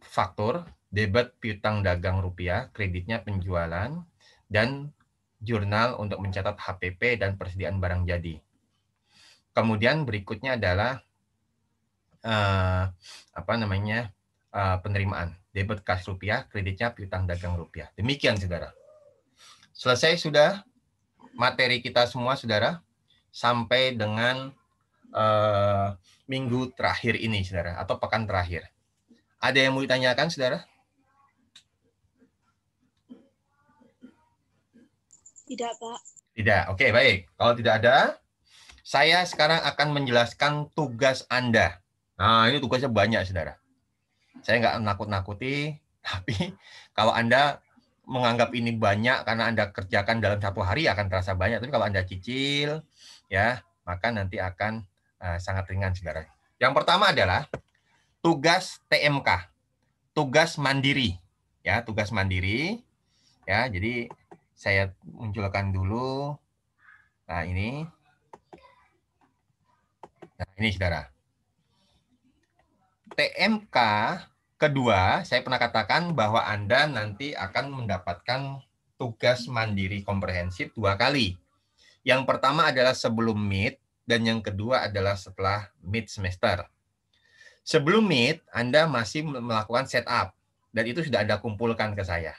faktur, debit piutang dagang rupiah, kreditnya penjualan, dan jurnal untuk mencatat HPP dan persediaan barang jadi. Kemudian berikutnya adalah penerimaan, debit kas rupiah, kreditnya piutang dagang rupiah. Demikian, saudara. Selesai sudah materi kita semua, saudara, sampai dengan minggu terakhir ini, saudara, atau pekan terakhir. Ada yang mau ditanyakan, saudara? Tidak, Pak. Tidak. Oke, baik. Kalau tidak ada, saya sekarang akan menjelaskan tugas Anda. Nah, ini tugasnya banyak, saudara. Saya nggak nakut-nakuti, tapi kalau Anda menganggap ini banyak karena Anda kerjakan dalam satu hari akan terasa banyak. Tapi kalau Anda cicil, ya, maka nanti akan sangat ringan, saudara. Yang pertama adalah tugas TMK, tugas mandiri. Ya, tugas mandiri. Ya, jadi saya munculkan dulu. Nah, ini. Nah, ini, saudara. TMK kedua, saya pernah katakan bahwa Anda nanti akan mendapatkan tugas mandiri komprehensif 2 kali. Yang pertama adalah sebelum MID, dan yang kedua adalah setelah MID semester. Sebelum MID, Anda masih melakukan setup, dan itu sudah Anda kumpulkan ke saya.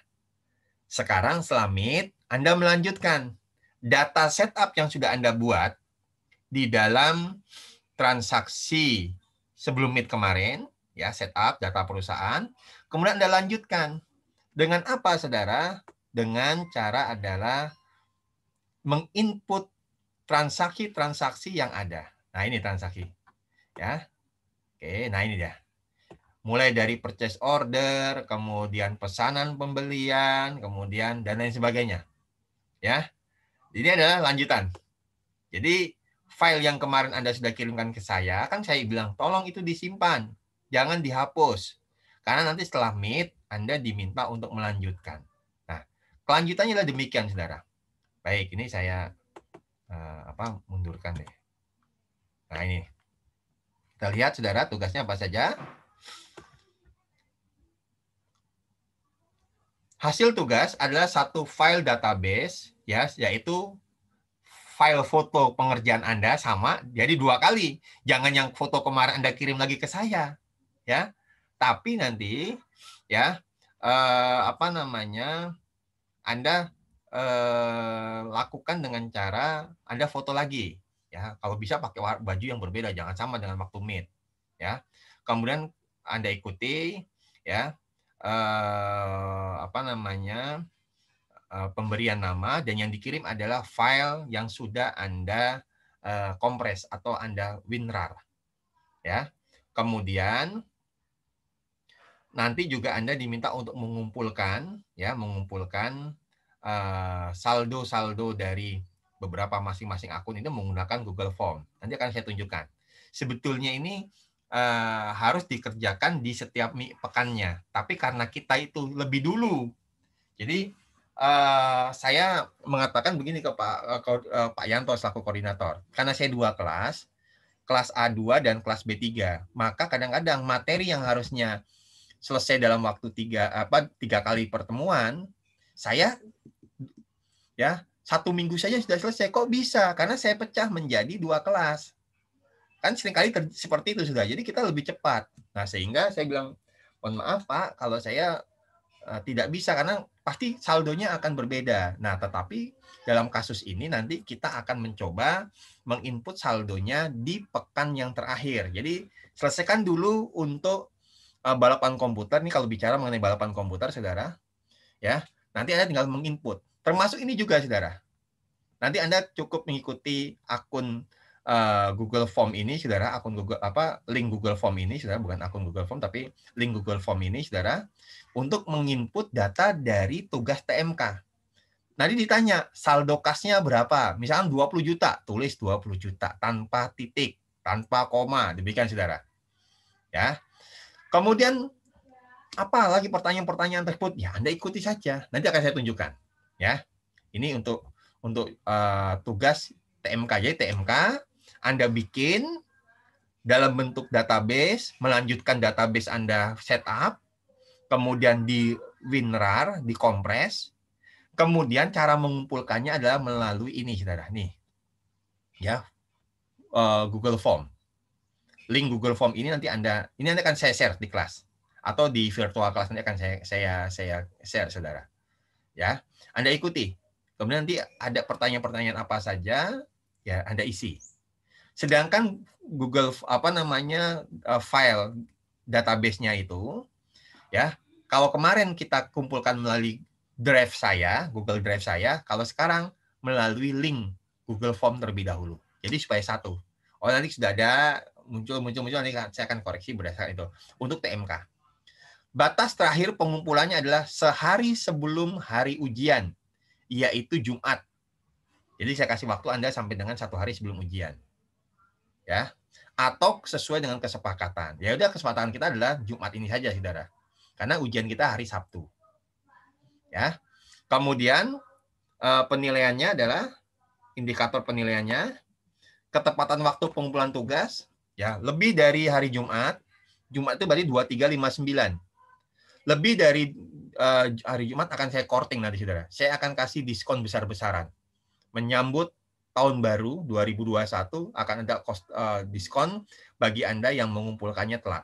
Sekarang setelah MID, Anda melanjutkan data setup yang sudah Anda buat di dalam transaksi sebelum MID kemarin, ya, setup data perusahaan, kemudian Anda lanjutkan. Dengan apa, saudara? Dengan cara adalah menginput transaksi-transaksi yang ada. Nah, ini transaksi. Ya. Oke, nah ini dia. Mulai dari purchase order, kemudian pesanan pembelian, kemudian dan lain sebagainya. Ya. Ini adalah lanjutan. Jadi file yang kemarin Anda sudah kirimkan ke saya, kan saya bilang, tolong itu disimpan. Jangan dihapus. Karena nanti setelah MID, Anda diminta untuk melanjutkan. Nah, kelanjutannya adalah demikian, saudara. Baik, ini saya mundurkan deh. Nah, ini. Kita lihat, saudara, tugasnya apa saja. Hasil tugas adalah satu file database, ya, yaitu file foto pengerjaan Anda sama, jadi 2 kali. Jangan yang foto kemarin Anda kirim lagi ke saya, ya. Tapi nanti, ya, Anda lakukan dengan cara Anda foto lagi, ya. Kalau bisa pakai baju yang berbeda, jangan sama dengan waktu MID, ya. Kemudian Anda ikuti, ya, pemberian nama, dan yang dikirim adalah file yang sudah Anda kompres atau Anda WinRAR, ya. Kemudian nanti juga Anda diminta untuk mengumpulkan, ya, saldo-saldo dari beberapa masing-masing akun itu menggunakan Google Form. Nanti akan saya tunjukkan. Sebetulnya ini harus dikerjakan di setiap pekannya, tapi karena kita itu lebih dulu, jadi saya mengatakan begini ke Pak Yanto selaku koordinator. Karena saya 2 kelas, kelas A2 dan kelas B3, maka kadang-kadang materi yang harusnya selesai dalam waktu 3 kali pertemuan, saya, ya, 1 minggu saja sudah selesai. Kok bisa? Karena saya pecah menjadi 2 kelas. Kan seringkali seperti itu sudah. Jadi kita lebih cepat. Nah, sehingga saya bilang, mohon maaf Pak, kalau saya tidak bisa karena pasti saldonya akan berbeda. Nah, tetapi dalam kasus ini nanti kita akan mencoba menginput saldonya di pekan yang terakhir. Jadi selesaikan dulu untuk balapan komputer. Ini kalau bicara mengenai balapan komputer, saudara, ya, nanti Anda tinggal menginput. Termasuk ini juga, saudara. Nanti Anda cukup mengikuti akun Google Form ini, saudara, link Google Form ini, saudara, bukan akun Google Form, tapi link Google Form ini, saudara, untuk menginput data dari tugas TMK. Nanti ditanya, saldo kasnya berapa? Misalkan 20 juta, tulis 20 juta, tanpa titik, tanpa koma, demikian, saudara. Ya. Kemudian, apa lagi pertanyaan-pertanyaan tersebut? Ya, Anda ikuti saja. Nanti akan saya tunjukkan. Ya. Ini untuk tugas TMK. Jadi TMK Anda bikin dalam bentuk database, melanjutkan database Anda setup, kemudian di WinRAR, dikompres, kemudian cara mengumpulkannya adalah melalui ini, saudara. Nih, ya, Google Form. Link Google Form ini nanti Anda akan saya share di kelas atau di virtual kelas, nanti akan saya share, saudara. Ya, Anda ikuti. Kemudian nanti ada pertanyaan-pertanyaan apa saja, ya Anda isi. Sedangkan Google file database-nya itu, ya, kalau kemarin kita kumpulkan melalui drive saya, Google Drive saya, kalau sekarang melalui link Google Form terlebih dahulu. Jadi supaya satu. Oh, nanti sudah ada muncul, nanti saya akan koreksi berdasarkan itu. Untuk TMK. Batas terakhir pengumpulannya adalah sehari sebelum hari ujian, yaitu Jumat. Jadi saya kasih waktu Anda sampai dengan 1 hari sebelum ujian. Ya, atau sesuai dengan kesepakatan. Ya udah, kesepakatan kita adalah Jumat ini saja, saudara. Karena ujian kita hari Sabtu. Ya. Kemudian penilaiannya adalah indikator penilaiannya ketepatan waktu pengumpulan tugas, ya, lebih dari hari Jumat. Jumat itu berarti 2359. Lebih dari hari Jumat akan saya korting nanti, saudara. Saya akan kasih diskon besar-besaran. Menyambut tahun baru 2021 akan ada diskon bagi Anda yang mengumpulkannya telat.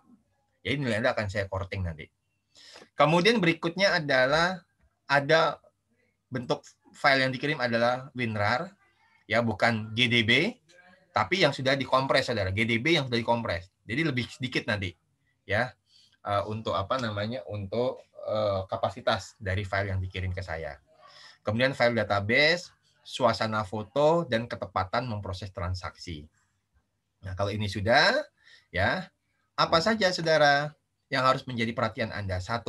Jadi nilai Anda akan saya korting nanti. Kemudian berikutnya adalah ada bentuk file yang dikirim adalah WinRAR, ya, bukan GDB, tapi yang sudah dikompres, saudara. GDB yang sudah dikompres. Jadi lebih sedikit nanti, ya, untuk untuk kapasitas dari file yang dikirim ke saya. Kemudian file database, suasana foto, dan ketepatan memproses transaksi. Nah, kalau ini sudah, ya, apa saja, saudara, yang harus menjadi perhatian Anda? 1.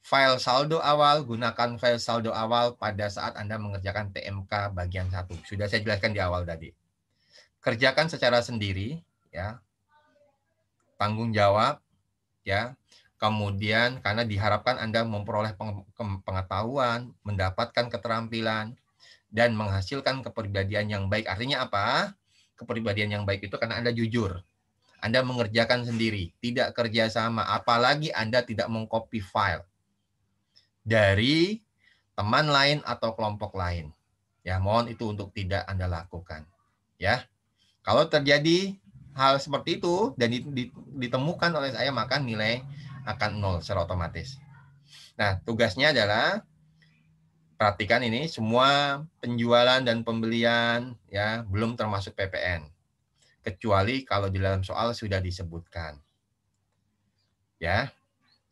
File saldo awal, gunakan file saldo awal pada saat Anda mengerjakan TMK bagian 1. Sudah saya jelaskan di awal tadi. Kerjakan secara sendiri, ya. Tanggung jawab, ya. Kemudian karena diharapkan Anda memperoleh pengetahuan, mendapatkan keterampilan, dan menghasilkan kepribadian yang baik. Artinya apa? Kepribadian yang baik itu karena Anda jujur. Anda mengerjakan sendiri, tidak kerjasama, apalagi Anda tidak mengcopy file dari teman lain atau kelompok lain. Ya, mohon itu untuk tidak Anda lakukan. Ya, kalau terjadi hal seperti itu dan ditemukan oleh saya, maka nilai akan 0 secara otomatis. Nah, tugasnya adalah perhatikan ini, semua penjualan dan pembelian, ya, belum termasuk PPN. Kecuali kalau di dalam soal sudah disebutkan. Ya.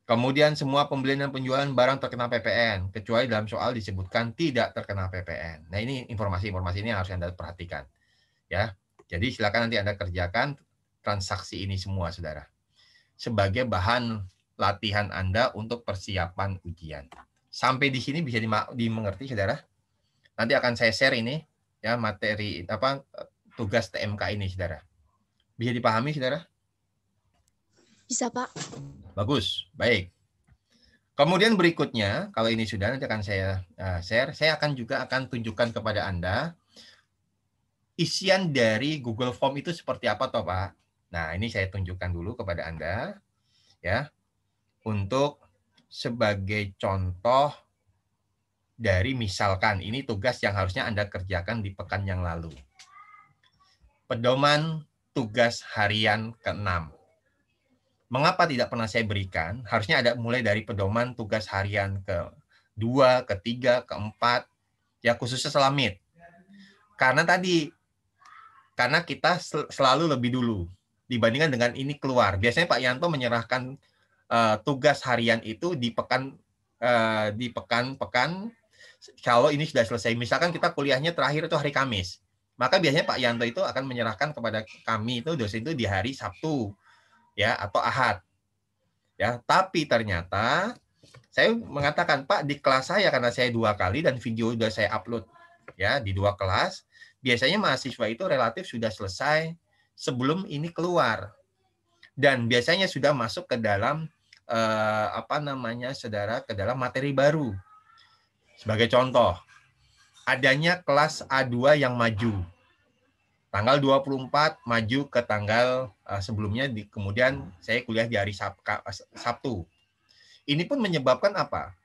Kemudian semua pembelian dan penjualan barang terkena PPN, kecuali dalam soal disebutkan tidak terkena PPN. Nah, ini informasi-informasi ini harus Anda perhatikan. Ya. Jadi silakan nanti Anda kerjakan transaksi ini semua, saudara. Sebagai bahan latihan Anda untuk persiapan ujian. Sampai di sini bisa dimengerti, saudara? Nanti akan saya share ini, ya, materi tugas TMK ini, saudara. Bisa dipahami, saudara? Bisa, Pak. Bagus, baik. Kemudian berikutnya, kalau ini sudah, nanti akan saya share. Saya juga akan tunjukkan kepada Anda isian dari Google Form itu seperti apa, toh, Pak? Nah, ini saya tunjukkan dulu kepada Anda, ya, untuk sebagai contoh dari misalkan ini tugas yang harusnya Anda kerjakan di pekan yang lalu. Pedoman tugas harian ke-6. Mengapa tidak pernah saya berikan? Harusnya ada mulai dari pedoman tugas harian ke-2, ke-3, ke-4, ya, khususnya selamit. Karena kita selalu lebih dulu dibandingkan dengan ini keluar. Biasanya Pak Yanto menyerahkan tugas harian itu di pekan kalau ini sudah selesai. Misalkan kita kuliahnya terakhir itu hari Kamis. maka biasanya Pak Yanto itu akan menyerahkan kepada kami itu dosen itu di hari Sabtu ya atau Ahad. Ya, tapi ternyata saya mengatakan, Pak, di kelas saya karena saya 2 kali dan video sudah saya upload ya di 2 kelas, biasanya mahasiswa itu relatif sudah selesai sebelum ini keluar. Dan biasanya sudah masuk ke dalam Saudara, ke dalam materi baru. Sebagai contoh, adanya kelas A2 yang maju. Tanggal 24 maju ke tanggal sebelumnya, kemudian saya kuliah di hari Sabtu. Ini pun menyebabkan apa?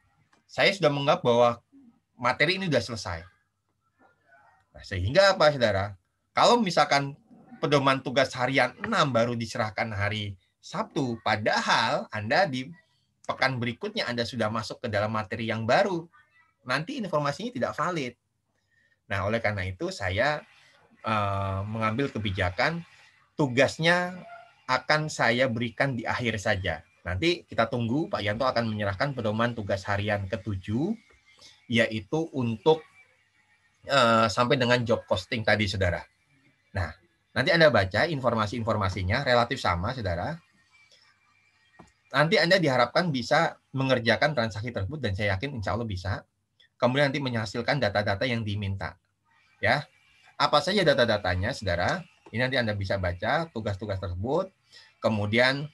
Saya sudah menganggap bahwa materi ini sudah selesai. Nah, sehingga apa, Saudara? Kalau misalkan pedoman tugas harian 6 baru diserahkan hari Sabtu, padahal Anda di pekan berikutnya Anda sudah masuk ke dalam materi yang baru, nanti informasinya tidak valid. Nah, oleh karena itu saya mengambil kebijakan tugasnya akan saya berikan di akhir saja. Nanti kita tunggu Pak Yanto akan menyerahkan pedoman tugas harian ke-7, yaitu untuk sampai dengan job posting tadi, Saudara. Nah, nanti Anda baca informasi-informasinya relatif sama, Saudara. Nanti Anda diharapkan bisa mengerjakan transaksi tersebut, dan saya yakin insya Allah bisa. Kemudian nanti menghasilkan data-data yang diminta. Ya, apa saja data-datanya, Saudara? Ini nanti Anda bisa baca tugas-tugas tersebut. Kemudian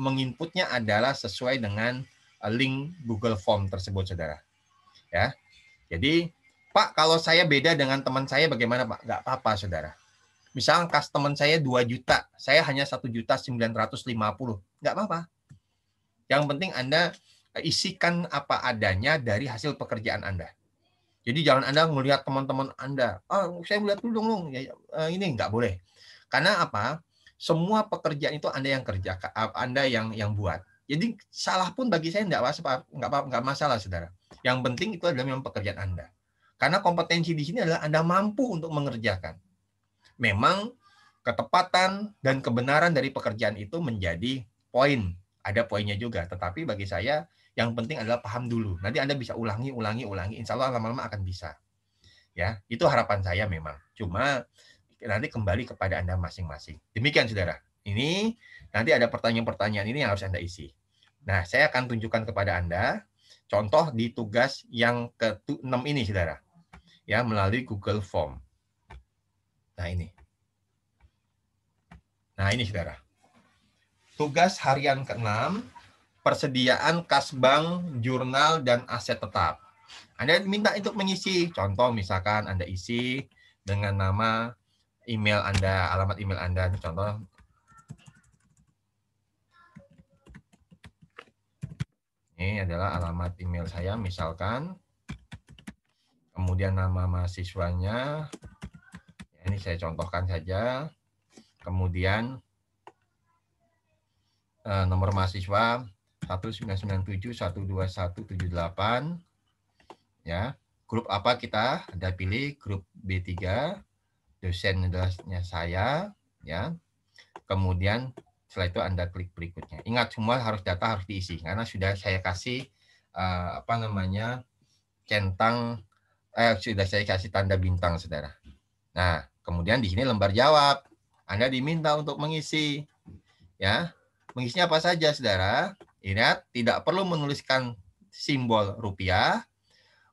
menginputnya adalah sesuai dengan link Google Form tersebut, Saudara. Ya, jadi Pak, kalau saya beda dengan teman saya bagaimana, Pak? Nggak apa-apa, Saudara. Misalnya customer saya 2 juta, saya hanya 1.950.000. Nggak apa-apa. Yang penting Anda isikan apa adanya dari hasil pekerjaan Anda. Jadi jangan Anda melihat teman-teman Anda, saya melihat dulu dong, ini nggak boleh. Karena apa? Semua pekerjaan itu Anda yang kerja, Anda yang buat. Jadi salah pun bagi saya nggak masalah, Saudara. Yang penting itu adalah memang pekerjaan Anda. Karena kompetensi di sini adalah Anda mampu untuk mengerjakan. Memang ketepatan dan kebenaran dari pekerjaan itu menjadi poin. Ada poinnya juga. Tetapi bagi saya yang penting adalah paham dulu. Nanti Anda bisa ulangi. Insya Allah lama-lama akan bisa. Ya, itu harapan saya memang. Cuma nanti kembali kepada Anda masing-masing. Demikian, Saudara. Ini nanti ada pertanyaan-pertanyaan ini yang harus Anda isi. Nah, saya akan tunjukkan kepada Anda contoh di tugas yang ke-6 ini, Saudara. Ya, melalui Google Form. Nah, ini. Saudara. Tugas harian ke-6, persediaan kas bank, jurnal, dan aset tetap. Anda diminta untuk mengisi. Contoh misalkan Anda isi dengan nama email Anda, alamat email Anda. Contoh. Ini adalah alamat email saya misalkan. Kemudian nama mahasiswanya. Ini saya contohkan saja. Kemudian nomor mahasiswa 199712178. Ya, grup apa kita? Ada pilih grup B3. Dosen adalah saya, ya. Kemudian setelah itu Anda klik berikutnya. Ingat semua data harus diisi karena sudah saya kasih centang sudah saya kasih tanda bintang, Saudara. Nah, kemudian di sini lembar jawab. Anda diminta untuk mengisi. Ya. Mengisinya apa saja, Saudara? Ingat, tidak perlu menuliskan simbol rupiah.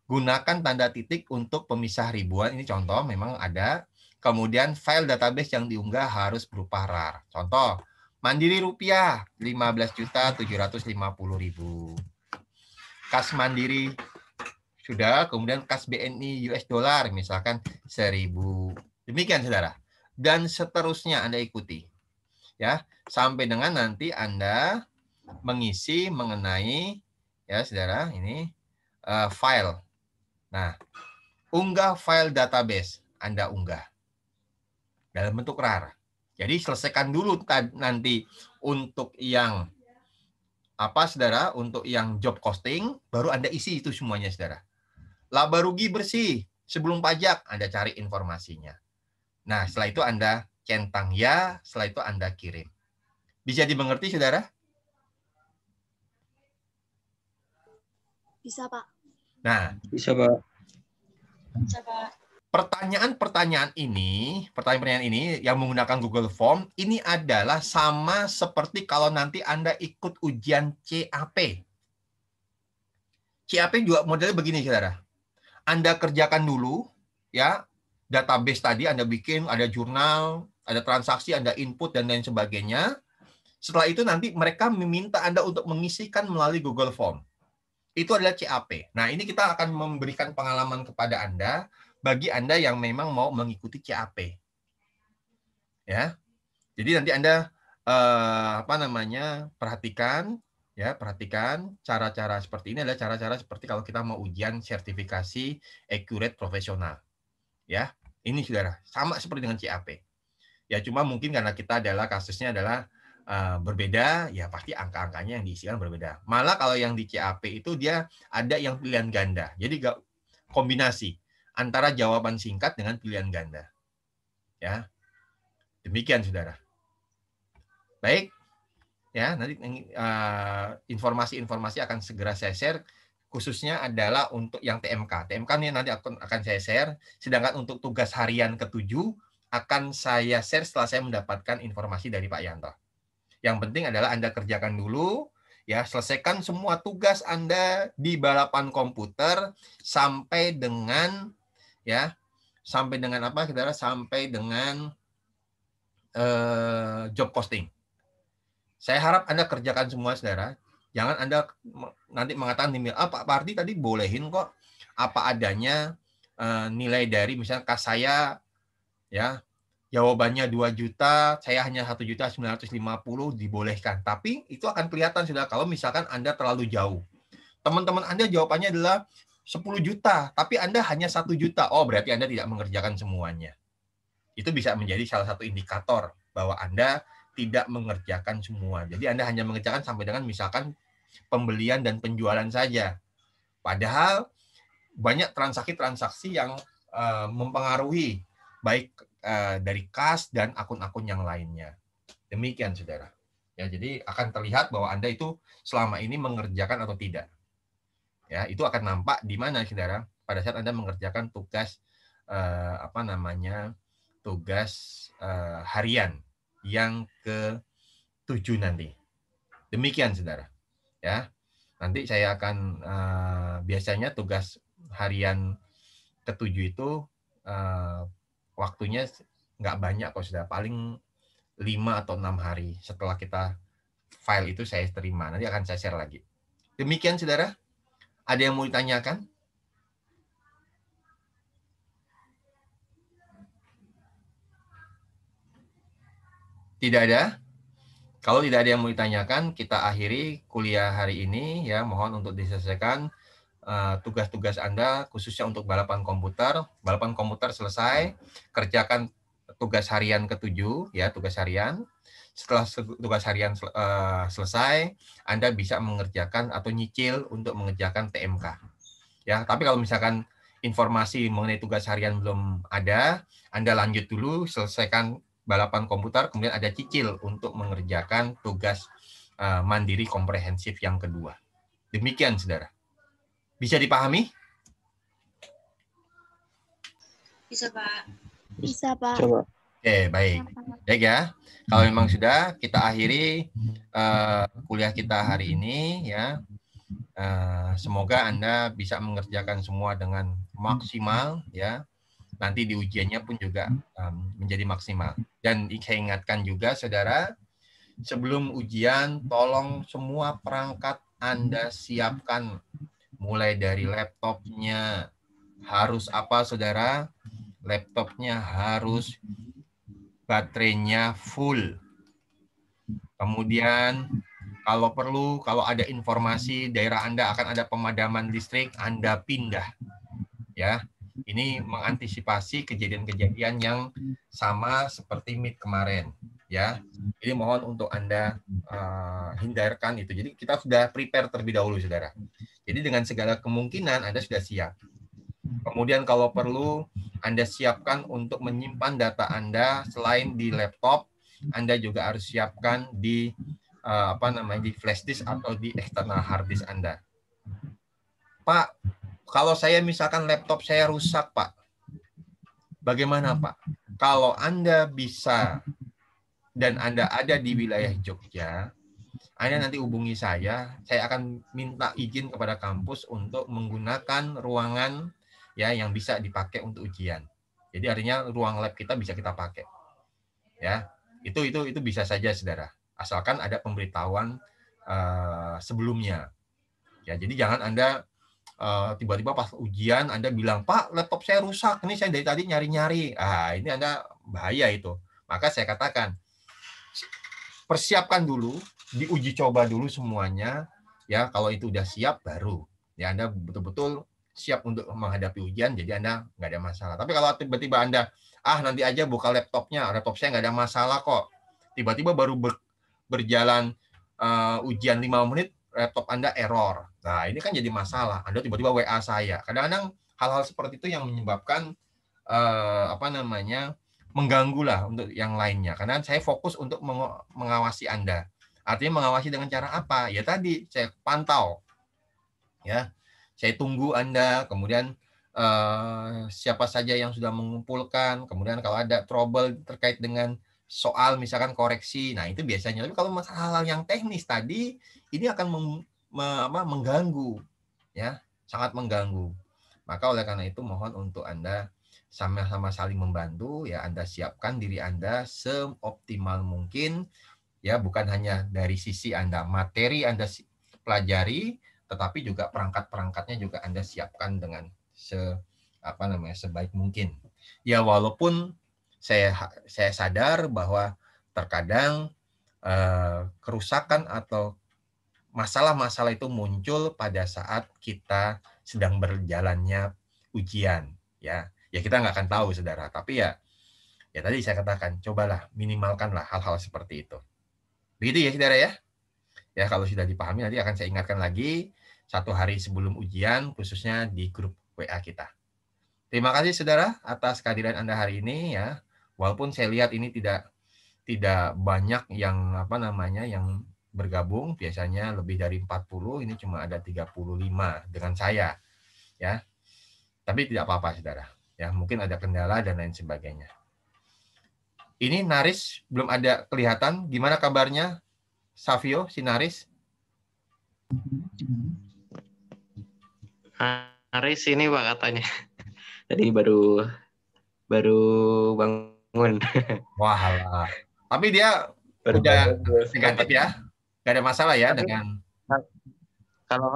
Gunakan tanda titik untuk pemisah ribuan. Ini contoh, memang ada. Kemudian file database yang diunggah harus berupa RAR. Contoh, Mandiri rupiah 15.750.000. Kas Mandiri sudah, kemudian kas BNI US dollar misalkan 1.000. Demikian, Saudara. Dan seterusnya Anda ikuti. Ya, sampai dengan nanti Anda mengisi mengenai, ya, Saudara, ini file. Nah, unggah file database, Anda unggah dalam bentuk RAR. Jadi selesaikan dulu nanti untuk yang Saudara, untuk yang job costing, baru Anda isi itu semuanya, Saudara. Laba rugi bersih sebelum pajak, Anda cari informasinya. Nah, setelah itu Anda centang ya, setelah itu Anda kirim. Bisa dimengerti, Saudara? Bisa, Pak. Nah, Bisa, Pak. Bisa, Pak. Pertanyaan-pertanyaan ini yang menggunakan Google Form ini adalah sama seperti kalau nanti Anda ikut ujian CAP. CAP juga modelnya begini, saudara. Anda kerjakan dulu, ya, database tadi Anda bikin, ada jurnal, ada transaksi, Anda input, dan lain sebagainya. Setelah itu nanti mereka meminta Anda untuk mengisikan melalui Google Form. Itu adalah CAP. Nah, ini kita akan memberikan pengalaman kepada Anda, bagi Anda yang memang mau mengikuti CAP. Ya. Jadi nanti Anda perhatikan cara-cara seperti ini adalah cara-cara seperti kalau kita mau ujian sertifikasi accurate profesional. Ya. Ini Saudara, sama seperti dengan CAP. Ya, cuma mungkin karena kita adalah kasusnya adalah berbeda, ya pasti angka-angkanya yang diisikan berbeda. Malah kalau yang di CAP itu dia ada yang pilihan ganda. Jadi kombinasi antara jawaban singkat dengan pilihan ganda. Ya. Demikian, Saudara. Baik. Ya, nanti informasi-informasi akan segera saya share, khususnya adalah untuk yang TMK. TMK ini nanti akan saya share, sedangkan untuk tugas harian ke-7 akan saya share setelah saya mendapatkan informasi dari Pak Yanto. Yang penting adalah Anda kerjakan dulu, ya, selesaikan semua tugas Anda di balapan komputer sampai dengan apa, Saudara? Sampai dengan job posting. Saya harap Anda kerjakan semua, Saudara. Jangan Anda nanti mengatakan email, Pak Pardi tadi bolehin kok apa adanya, nilai dari misalnya kas saya, ya, jawabannya 2 juta, saya hanya 1.950.000 dibolehkan. Tapi itu akan kelihatan, Saudara, kalau misalkan Anda terlalu jauh. Teman-teman Anda jawabannya adalah 10 juta, tapi Anda hanya 1 juta. Oh, berarti Anda tidak mengerjakan semuanya. Itu bisa menjadi salah satu indikator bahwa Anda tidak mengerjakan semua. Jadi Anda hanya mengerjakan sampai dengan misalkan pembelian dan penjualan saja. Padahal banyak transaksi-transaksi yang mempengaruhi baik dari kas dan akun-akun yang lainnya. Demikian, Saudara. Ya, jadi akan terlihat bahwa Anda itu selama ini mengerjakan atau tidak. Ya, itu akan nampak di mana, Saudara, pada saat Anda mengerjakan tugas tugas harian yang ke-7 nanti. Demikian, Saudara. Ya. Nanti saya akan biasanya tugas harian ke-7 itu waktunya nggak banyak kok, Saudara. Paling 5 atau 6 hari setelah kita file itu saya terima. Nanti akan saya share lagi. Demikian, Saudara. Ada yang mau ditanyakan? Tidak ada? Kalau tidak ada yang mau ditanyakan, kita akhiri kuliah hari ini, ya. Mohon untuk diselesaikan tugas-tugas Anda, khususnya untuk balapan komputer. Balapan komputer selesai, kerjakan tugas harian ke-7, ya, tugas harian. Setelah tugas harian selesai, Anda bisa mengerjakan atau nyicil untuk mengerjakan TMK. Ya, tapi kalau misalkan informasi mengenai tugas harian belum ada, Anda lanjut dulu, selesaikan balapan komputer, kemudian ada cicil untuk mengerjakan tugas mandiri komprehensif yang kedua. Demikian, Saudara. Bisa dipahami? Bisa, Pak. Bisa, Pak. Coba. Oke, baik. Baik ya. Kalau memang sudah, kita akhiri kuliah kita hari ini, ya. Semoga Anda bisa mengerjakan semua dengan maksimal, ya. Nanti di ujiannya pun juga menjadi maksimal. Dan saya ingatkan juga, Saudara, sebelum ujian, tolong semua perangkat Anda siapkan. Mulai dari laptopnya, harus apa, Saudara? Laptopnya harus baterainya full. Kemudian, kalau perlu, kalau ada informasi daerah Anda akan ada pemadaman listrik, Anda pindah. Ya. Ini mengantisipasi kejadian-kejadian yang sama seperti Meet kemarin, ya. Jadi mohon untuk Anda hindarkan itu. Jadi kita sudah prepare terlebih dahulu, Saudara. Jadi dengan segala kemungkinan Anda sudah siap. Kemudian kalau perlu Anda siapkan untuk menyimpan data Anda selain di laptop, Anda juga harus siapkan di di flash disk atau di eksternal hard disk Anda. Pak, kalau saya misalkan laptop saya rusak, Pak, Bagaimana Pak? Kalau Anda bisa dan Anda ada di wilayah Jogja, Anda nanti hubungi saya akan minta izin kepada kampus untuk menggunakan ruangan ya yang bisa dipakai untuk ujian. Jadi artinya ruang lab kita bisa kita pakai. Ya. Itu bisa saja Saudara. Asalkan ada pemberitahuan sebelumnya. Ya, jadi jangan Anda tiba-tiba pas ujian Anda bilang, "Pak, laptop saya rusak. Ini saya dari tadi nyari-nyari." Ah, ini Anda bahaya itu. Maka saya katakan, persiapkan dulu, diuji coba dulu semuanya, ya. Kalau itu udah siap baru ya Anda betul-betul siap untuk menghadapi ujian, jadi Anda nggak ada masalah. Tapi kalau tiba-tiba Anda nanti aja buka laptop saya nggak ada masalah kok. Tiba-tiba baru berjalan ujian 5 menit, laptop Anda error. Nah, ini kan jadi masalah. Anda tiba-tiba WA saya. Kadang-kadang hal-hal seperti itu yang menyebabkan mengganggu lah untuk yang lainnya. Karena saya fokus untuk mengawasi Anda. Artinya mengawasi dengan cara apa? Ya tadi saya pantau. Ya. Saya tunggu Anda, kemudian siapa saja yang sudah mengumpulkan, kemudian kalau ada trouble terkait dengan soal misalkan koreksi, nah itu biasanya. Tapi kalau masalah yang teknis tadi, ini akan mengganggu, ya, sangat mengganggu. Maka oleh karena itu mohon untuk Anda sama-sama saling membantu, ya Anda siapkan diri Anda seoptimal mungkin, ya bukan hanya dari sisi Anda materi Anda pelajari, tetapi juga perangkat-perangkatnya juga Anda siapkan dengan sebaik mungkin. Ya walaupun saya sadar bahwa terkadang kerusakan atau masalah-masalah itu muncul pada saat kita sedang berjalannya ujian, ya kita nggak akan tahu Saudara, tapi ya tadi saya katakan cobalah minimalkanlah hal-hal seperti itu. Begitu ya Saudara ya. Ya kalau sudah dipahami nanti akan saya ingatkan lagi 1 hari sebelum ujian khususnya di grup WA kita. Terima kasih Saudara atas kehadiran Anda hari ini ya. Walaupun saya lihat ini tidak banyak yang yang bergabung, biasanya lebih dari 40, ini cuma ada 35 dengan saya ya. Tapi tidak apa-apa Saudara. Ya, mungkin ada kendala dan lain sebagainya. Ini Naris belum ada kelihatan, gimana kabarnya? Savio, si Naris? Haris ini Pak katanya. Tadi baru bangun. Wah, tapi dia Baru udah bangun, negatif ya? Gak ada masalah ya Tapi, dengan... Kalau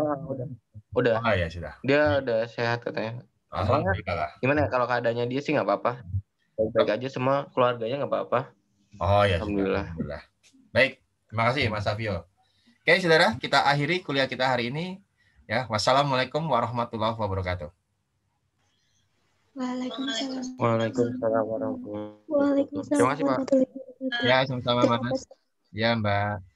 udah. Oh ya sudah. Dia udah sehat katanya. Alhamdulillah. Gimana ya kalau keadaannya dia sih nggak apa-apa. Baik-baik aja, semua keluarganya nggak apa-apa. Oh ya Alhamdulillah. Alhamdulillah. Baik, terima kasih Mas Savio. Oke Saudara, kita akhiri kuliah kita hari ini. Ya, wassalamualaikum warahmatullahi wabarakatuh. Waalaikumsalam. Waalaikumsalam warahmatullahi wabarakatuh. Waalaikumsalam Terima kasih Pak. warahmatullahi wabarakatuh. Ya, sama-sama Terima Mas. kasih. Ya, Mbak.